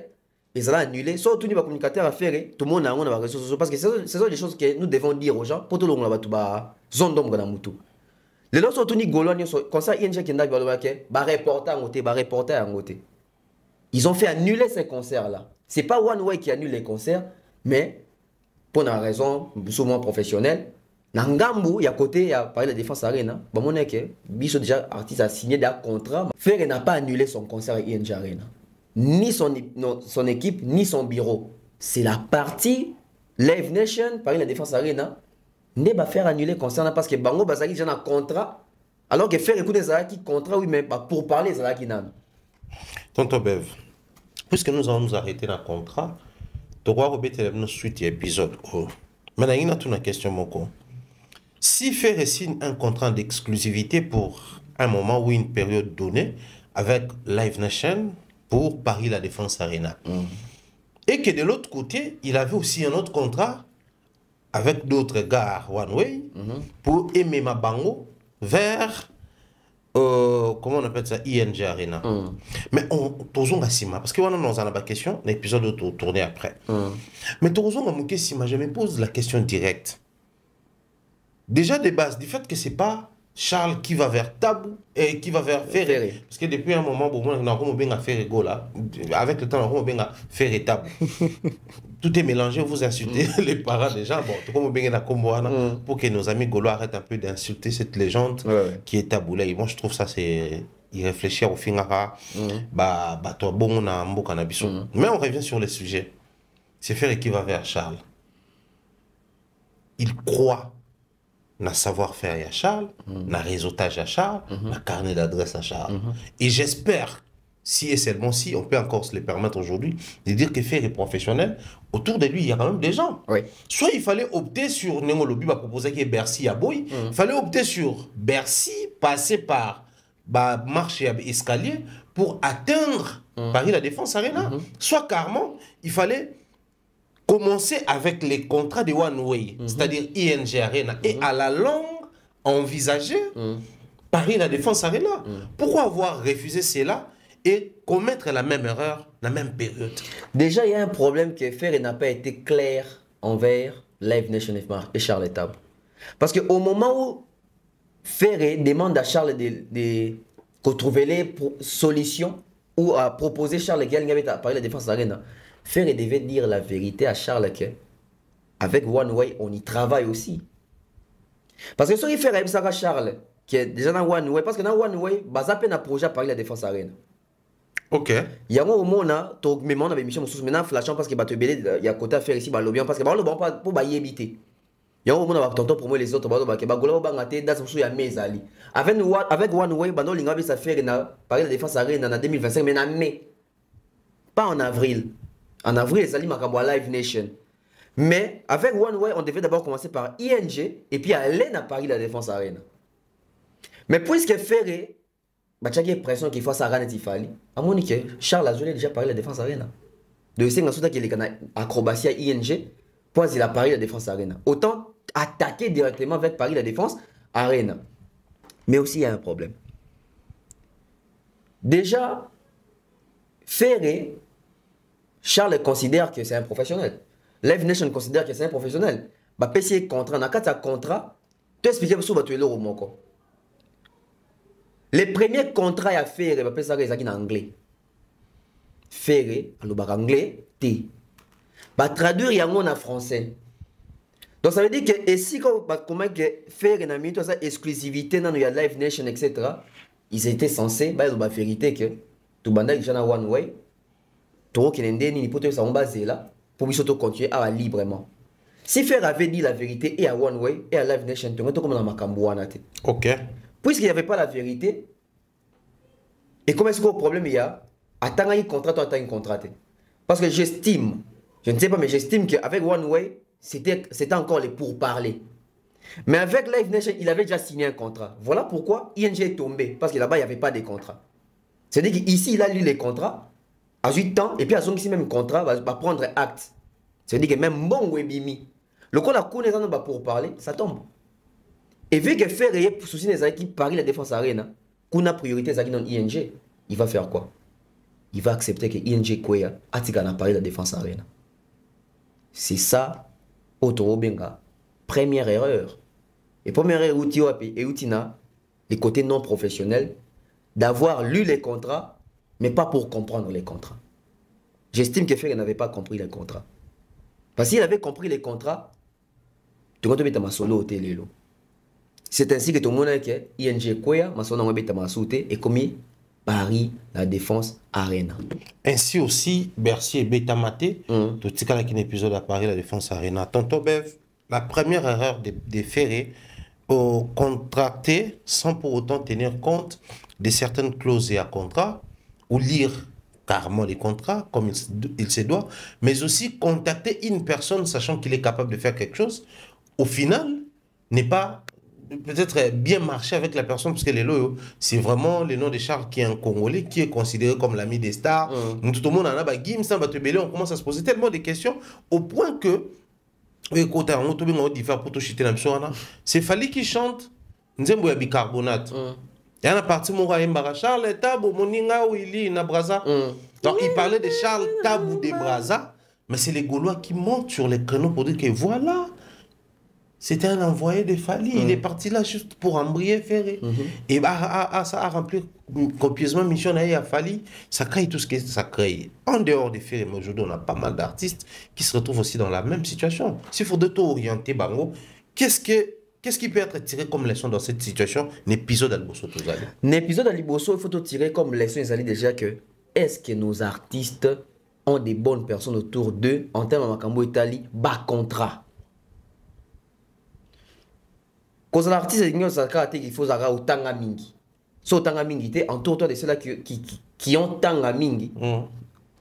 Et ça l'a annulé. Soit tout le communicateur à faire, tout le monde a un réseau social. Parce que ce sont des choses que nous devons dire aux gens pour tout le monde là-bas, zone d'ombre dans le tout. Les autres sont tous les Gaulois, concert ING qui est reporter en côté. Ils ont fait annuler ces concerts-là. Ce n'est pas One Way qui annule les concerts, mais pour une raison souvent professionnelle. Nangambu, il y a côté, il y a parlé de la défense arena. Bon, mon équipe, Bisso déjà artiste a signé des contrats. Ferre n'a pas annulé son concert à ING Arena. Ni son équipe, ni son bureau. C'est la partie Live Nation, parlé de la défense arena, ne va faire annuler le concert parce que Bango Bazaki déjà un contrat. Alors que faire écouter ça qui contrat, oui, mais pas pour parler ça qui n'a. Tonton Bev, puisque nous allons nous arrêter dans le contrat, tu dois remettre une suite épisode. Maintenant, il y a une question, Moko. Si Ferre signe un contrat d'exclusivité pour un moment ou une période donnée avec Live Nation pour Paris La Défense Arena, et que de l'autre côté, il avait aussi un autre contrat avec d'autres gars One Way pour aimer ma bango vers comment on appelle ça ING Arena. Mais toujours Sima parce que on a la question, l'épisode de tourner après. Mais toujours Sima, je me pose la question directe. Déjà de base, du fait que c'est pas Charles qui va vers Tabou et qui va vers Ferré. Parce que depuis un moment, on a bien à faire là. Avec le temps, on a bien à faire et Tabou. Tout est mélangé, vous insultez les parents déjà. Bon, tout comme bien à Komboana pour que nos amis gaulois arrêtent un peu d'insulter cette légende qui est Tabou là. Et moi, je trouve ça, c'est y réfléchir au finara. Bah, toi, bon, on a un mot cannabis. Mais on revient sur le sujet. C'est Ferré qui va vers Charles. Il croit. Na savoir-faire à Charles, na réseautage à Charles, na carnet d'adresse à Charles. Et j'espère, si et seulement si, on peut encore se le permettre aujourd'hui, de dire que Ferre est professionnel, autour de lui, il y a quand même des gens. Soit il fallait opter sur, Nengolobi va proposer qu'il y ait Bercy à Boy, il fallait opter sur Bercy, passer par marche et escalier pour atteindre Paris La Défense Arena. Soit carrément, il fallait commencer avec les contrats de One Way, c'est-à-dire ING Arena, et à la longue, envisager Paris La Défense Arena. Pourquoi avoir refusé cela et commettre la même erreur, la même période? Déjà, il y a un problème que Ferre n'a pas été clair envers Live Nation et Charles Tab. Parce qu'au moment où Ferre demande à Charles de trouver les solutions ou à proposer Charles Gaël à Paris La Défense Arena, Ferre devait dire la vérité à Charles que avec One Way, on y travaille aussi. Parce que ce qui fait ça à Charles, qui est déjà dans One Way, parce que dans One Way, il y a un projet à Paris La Défense Arena. Ok. Il y a un moment, on a émission maintenant flashant parce qu'il y a côté à faire ici, parce que pour éviter. Il y a un moment, on va tonton pour moi les autres, avec One Way, on va faire Paris La Défense Arena en 2025, mais en mai. Pas en avril. En avril, les alliés à Live Nation. Mais avec One Way, on devait d'abord commencer par ING et puis aller à Paris La Défense Arena. Mais puisque Ferré, il y a une pression qu'il faut ça à Tifali. À mon avis, Charles a déjà Paris La Défense Arena. De ce que qu'il est acrobatie à ING, pour il a Paris La Défense Arena. Autant attaquer directement avec Paris La Défense Arena. Mais aussi, il y a un problème. Déjà, Ferré, Charles considère que c'est un professionnel. Live Nation considère que c'est un professionnel. Bah, PC contrat, dans le contrat, tu expliques sur tu es là au Moko. Les premiers contrats à faire, bah, ça en anglais. Faire, en anglais, T. Bah, traduire, il y a en français. Donc, ça veut dire que, et si, comment que faire une amie, ça, exclusivité dans le Live Nation, etc., ils étaient censés, bah, la vérité que, tout le monde est déjà One Way. Tout qui est ni pour ça on base là pour continuer à librement. Si Fer avait dit la vérité et à One Way et à Live Nation, tu comme dans Makambo. Ok. Puisqu'il n'y avait pas la vérité, et comme est-ce qu'au problème il y a, attends un contrat, tu attends un contrat. Parce que j'estime, je ne sais pas, mais j'estime qu'avec One Way, c'était encore les pourparlers. Mais avec Live Nation, il avait déjà signé un contrat. Voilà pourquoi ING est tombé. Parce que là-bas, il n'y avait pas de contrat. C'est-à-dire qu'ici, il a lu les contrats, à 8 ans, et puis à son ici même contrat, va prendre acte. C'est-à-dire que même bon Webimi, le coup, la connaissance pour parler, ça tombe. Et vu que faire et souci des équipes Paris la défense arena, qu'on a priorité dans ING, il va faire quoi? Il va accepter que ING Kwea a Paris la défense arena. C'est ça, Otoro Benga. Première erreur. Et première erreur, et Outina, les côtés non professionnels, d'avoir lu les contrats, mais pas pour comprendre les contrats. J'estime que Ferre n'avait pas compris les contrats. Parce qu'il avait compris les contrats, tu vas te solo au télé. C'est ainsi que tout le monde a que ING Kwea, ma son et commis Paris, la défense arena. Ainsi aussi, Bercy et Betamaté, tout ce qui est un épisode à Paris, la défense arena. Tonton Bev, la première erreur des Ferré, au contracter sans pour autant tenir compte de certaines clauses et à contrat, ou lire carrément les contrats comme il se doit, mais aussi contacter une personne sachant qu'il est capable de faire quelque chose, au final, n'est pas peut-être bien marché avec la personne, parce que les lots, c'est vraiment le nom de Charles qui est un Congolais, qui est considéré comme l'ami des stars. Tout le monde en a, on commence à se poser tellement de questions, au point que, c'est Fali qui chante Nzembo ya bicarbonate. Il y a une partie de Charles Tabou, Moninga Willy, Nabraza. Donc il parlait de Charles Tabou de Braza, mais c'est les Gaulois qui montent sur les créneaux pour dire que voilà, c'était un envoyé de Fali. Il est parti là juste pour embrayer Ferré. Et ça a rempli copieusement mission à Fali. Ça crée tout ce que ça crée. En dehors des Ferré, mais aujourd'hui, on a pas mal d'artistes qui se retrouvent aussi dans la même situation. S'il faut de tout orienter, Bango, qu'est-ce qui peut être tiré comme leçon dans cette situation? L'épisode d'Alibosso, tout ça. L'épisode d'Alibosso, il faut tout tirer comme leçon, ils allaient déjà que est-ce que nos artistes ont des bonnes personnes autour d'eux en termes de Makambo Italie, bas contrat? Quand l'artiste il faut avoir autant de mingi. Si autant de mingi, entoure-toi de ceux-là qui ont tant de mingi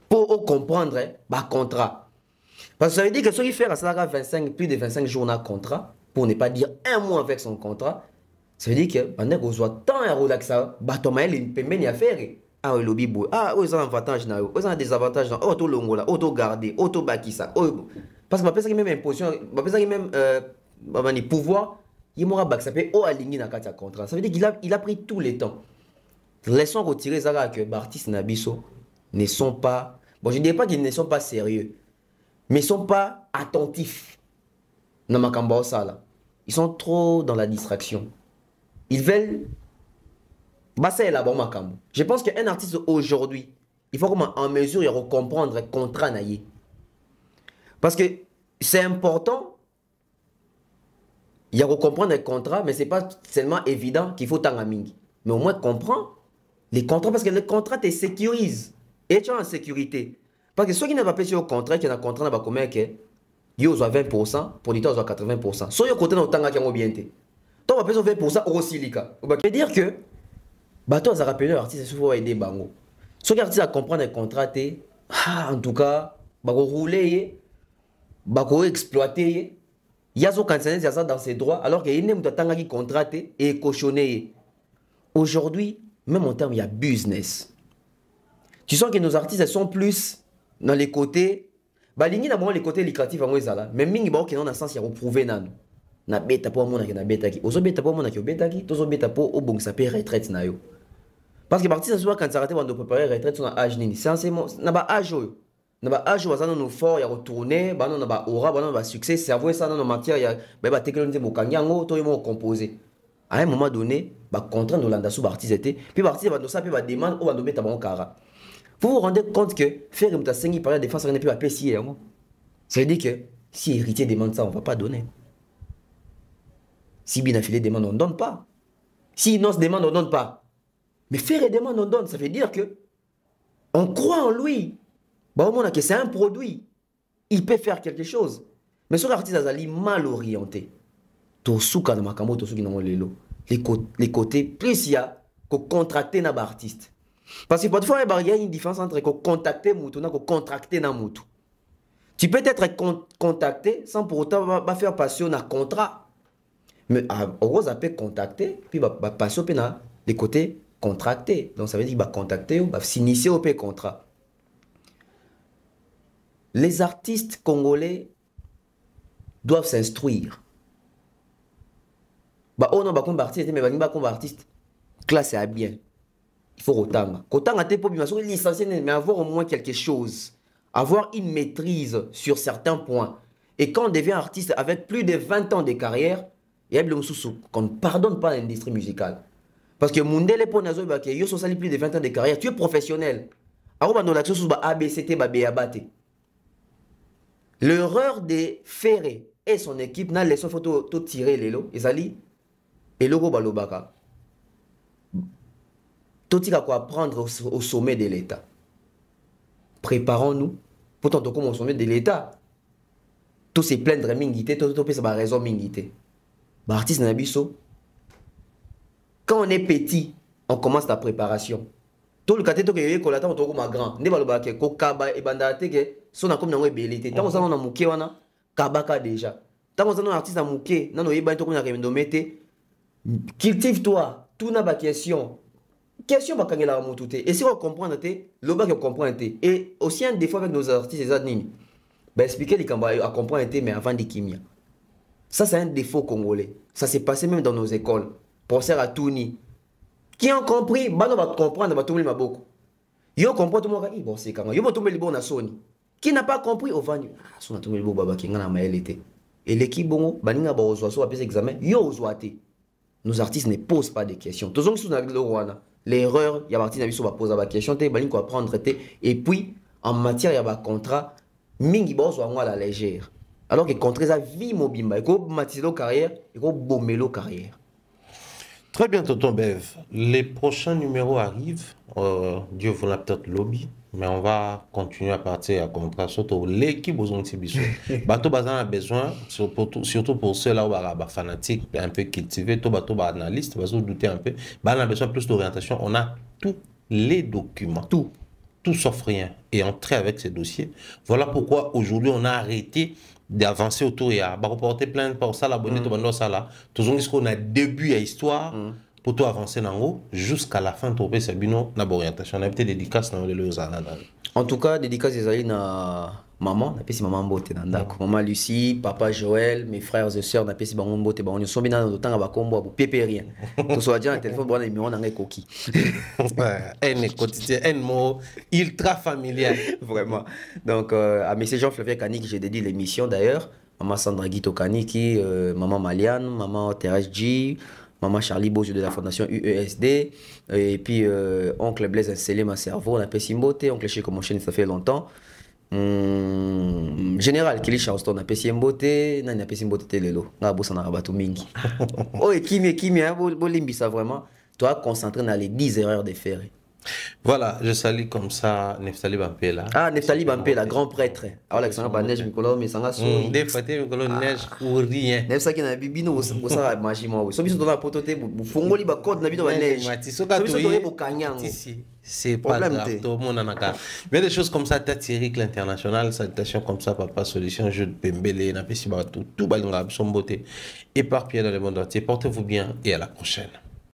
pour comprendre le contrat. Parce que ça veut dire que ceux qui font plus de 25 jours de contrat, pour ne pas dire un mois avec son contrat, ça veut dire que pendant qu'on soit tant à relaxer, il peut même y faire. Ah, le lobby, ah, ils ont un avantage, ils ont un désavantage, auto longola, auto garder, auto bakisa. Parce que je même imposition, je même pouvoir. Il m'aura backsapé au aligné dans le contrat. Ça veut dire qu'il a pris tous les temps. Laissons retirer ça que les artistes Nabiso ne sont pas. Bon, je ne dirais pas qu'ils ne sont pas sérieux, mais ils ne sont pas attentifs dans ma là. Ils sont trop dans la distraction. Ils veulent. Bah, c'est là-bas, Makambo. Je pense qu'un artiste aujourd'hui, il faut comment en mesure de comprendre le contrat. Parce que c'est important. Il y a à comprendre les contrats, mais ce n'est pas seulement évident qu'il faut tant mingi. Mais au moins comprendre les contrats, parce que le contrat te sécurise. Et tu es en sécurité. Parce que ceux qui n'ont pas payé au contrat, qui ont un contrat, ils combien que ils ont 20%, producteurs ont 80%. Soit ils ont côté dans le temps qui ont bien été. Toi, on va payer 20% au silica. Ça veut dire que, bah, toi, ça rappelle l'artiste, il faut aider Bango. Ceux qui artistes à comprendre les contrats, en tout cas, bah, rouler, bah, exploiter. Il y a ça dans ses droits, alors qu'il y a des contrats et cochonné. Aujourd'hui, même en termes, il y a business. Tu sens que nos artistes sont plus dans les côtés. Bah, les côtés lucratifs, mais mingi ba dans le sens il y a prouvé nan. Na beta pour mon na beta qui. Ozo beta pour mon na beta qui, tozo beta pour au bon ça paye retraite na yo. Parce que l'artiste soit quand ça arrête de préparer retraite sur un âge nini. C'est na ba âge yo. Na ba âge wazana no fort ya retourner, ba na ba aura, ba na ba succès, cerveau ça dans matière ya ba technologie bokanyango to yo composer. À un moment donné, ba contraint de l'andassou artiste était, puis artiste va no ça puis ba demande ou va no beta bon cara. Vous vous rendez compte que faire une tasse par la défense on n'est plus à PCI. Ça veut dire que si héritier demande ça, on ne va pas donner. Si bien affilié demande, on ne donne pas. Si Inos demande, on ne donne pas. Mais faire et demande, on donne. Ça veut dire que on croit en lui. Bon, on a que c'est un produit. Il peut faire quelque chose. Mais sur l'artiste azali mal orienté. To souka na makambo to souki na lelo. Les côtés plus il y a ko contracter na ba artiste. Parce que parfois il y a une différence entre ko contacter mutu na ko contracter na mutu. Tu peux être contacté sans pour autant va faire passer un contrat. Mais on peut contacter puis va passer na les côtés contractés. Donc ça veut dire va contacter ou va s'initier au contrat. Les artistes congolais doivent s'instruire. Bah oh non bah comme artiste mais bah comme artiste classe est bien. Il faut autant. Autant à tes pour licencier mais avoir au moins quelque chose, avoir une maîtrise sur certains points. Et quand on devient artiste avec plus de 20 ans de carrière, il y a des choses qu'on ne pardonne pas à l'industrie musicale. Parce que Mundele pour Nazo bah que yo so sali plus de 20 ans de carrière, tu es professionnel. Alors bah dans la chose bah ABCT bah BABAT. L'erreur de Ferré et son équipe n'a laissé photo tout tirer les lots ezali et logo balobaka. Tout il a quoi prendre au sommet de l'État. Préparons-nous pour tantôt comme au sommet de l'État. Tout se plaindre mingité, tout ça va raison mingité. Bah artiste nabiso. Quand on est petit, on commence la préparation. Tout le côté to que yé kolata on to comme grand. Ne balobaka ko kaba e bandate que son comme na belité. Tant on a muké wana kabaka déjà. Tant on a un artiste à muké, non yé ba to comme na remendomete. Cultive-toi, tout n'a pas question. Question va quand la moutouté. Et si on comprend le bas que comprend et aussi un défaut avec nos artistes et adnini. Ben expliquer les cambas à comprendre mais avant des kimia. Ça c'est un défaut congolais. Ça s'est passé même dans nos écoles. Professeur à Touni. Qui ont compris, bah on va comprendre, va tomber ma beaucoup. Yo comprend tout le monde bon c'est quand yo va tomber le bon à Sony. Qui n'a pas compris au vanyu. Ah son a tomber le bon baba qui ngana maelete. Et l'équipe bon baninga ba ozo so apes examen yo ozoate. Nos artistes ne posent pas de questions. Tous ceux qui sont dans le Rwanda, l'erreur, il y a partie de va poser des questions, il faut apprendre et puis en matière il y a un contrat, mingi boss à la légère. Alors que contrat ça vie mobimba, il faut matériel carrière, il faut bomelo carrière. Très bien, Tonton Bev. Les prochains numéros arrivent. Dieu vous l'a peut-être lobby, mais on va continuer à partir à contrat. Surtout l'équipe aux Ontibissou. Bateau Bazan a besoin, surtout pour ceux-là où il y fanatiques, un peu cultivés, tout bateau analyste, va se douter un peu. On a besoin plus d'orientation. On a tous les documents. Tout sauf rien. Et entrer avec ces dossiers. Voilà pourquoi aujourd'hui on a arrêté d'avancer autour et à reporter plainte pour ça, l'abonné, tout le ça là. Toujours qu'on a début à histoire pour tout avancer en haut jusqu'à la fin, tout c'est bien l'orientation. On a peut-être dédicace dans les en tout cas, dédicace des alliés na maman, na pesi maman bote nandako. Maman Lucie, papa Joël, mes frères et sœurs na pesi bango bote bango so bina no tanga ba kombo bu pépé rien. To so adja na téléphone bon numéro na ngai koki. Un quotidien, un mot ultra familial vraiment. Donc à monsieur Jean-Flavien Kaniki, j'ai dédié l'émission d'ailleurs. Maman Sandra Guito Kaniki, maman Maliane, maman Thérèse G, maman Charlie Bojo de la fondation UESD, et puis oncle Blaise Insellé ma cerveau, on a fait Simbote, oncle Chez Comochen, ça fait longtemps. Général Kelly Charleston, on a fait Simbote, on a fait Simbote Telelo, on a bossé dans la bateau Mingi. Oh, et Kimi, hein, Bolimbi, ça vraiment, toi, concentré dans les 10 erreurs de Ferré. Voilà, je salue comme ça Neftali Bampela. Ah, Neftali Bampela, grand prêtre. Alors, Alexandre Banège, Mikolo, mais ça va sourire. Des fois, Mikolo, neige ou rien. Neuf ça qui n'a bibino, vous savez, magie, moi. Sobi sont dans la pototé, vous fongoli, bah, code, n'a pas neige. Sobi sont dans Kanyang. C'est pas grave, tout le monde en a qu'à. Mais des choses comme ça, Thierry, l'international, salutations comme ça, Papa Solution, jeu de Pembele, n'a pas si tout, tout, balinga, son beauté, éparpillé dans le monde entier. Portez-vous bien et à la prochaine.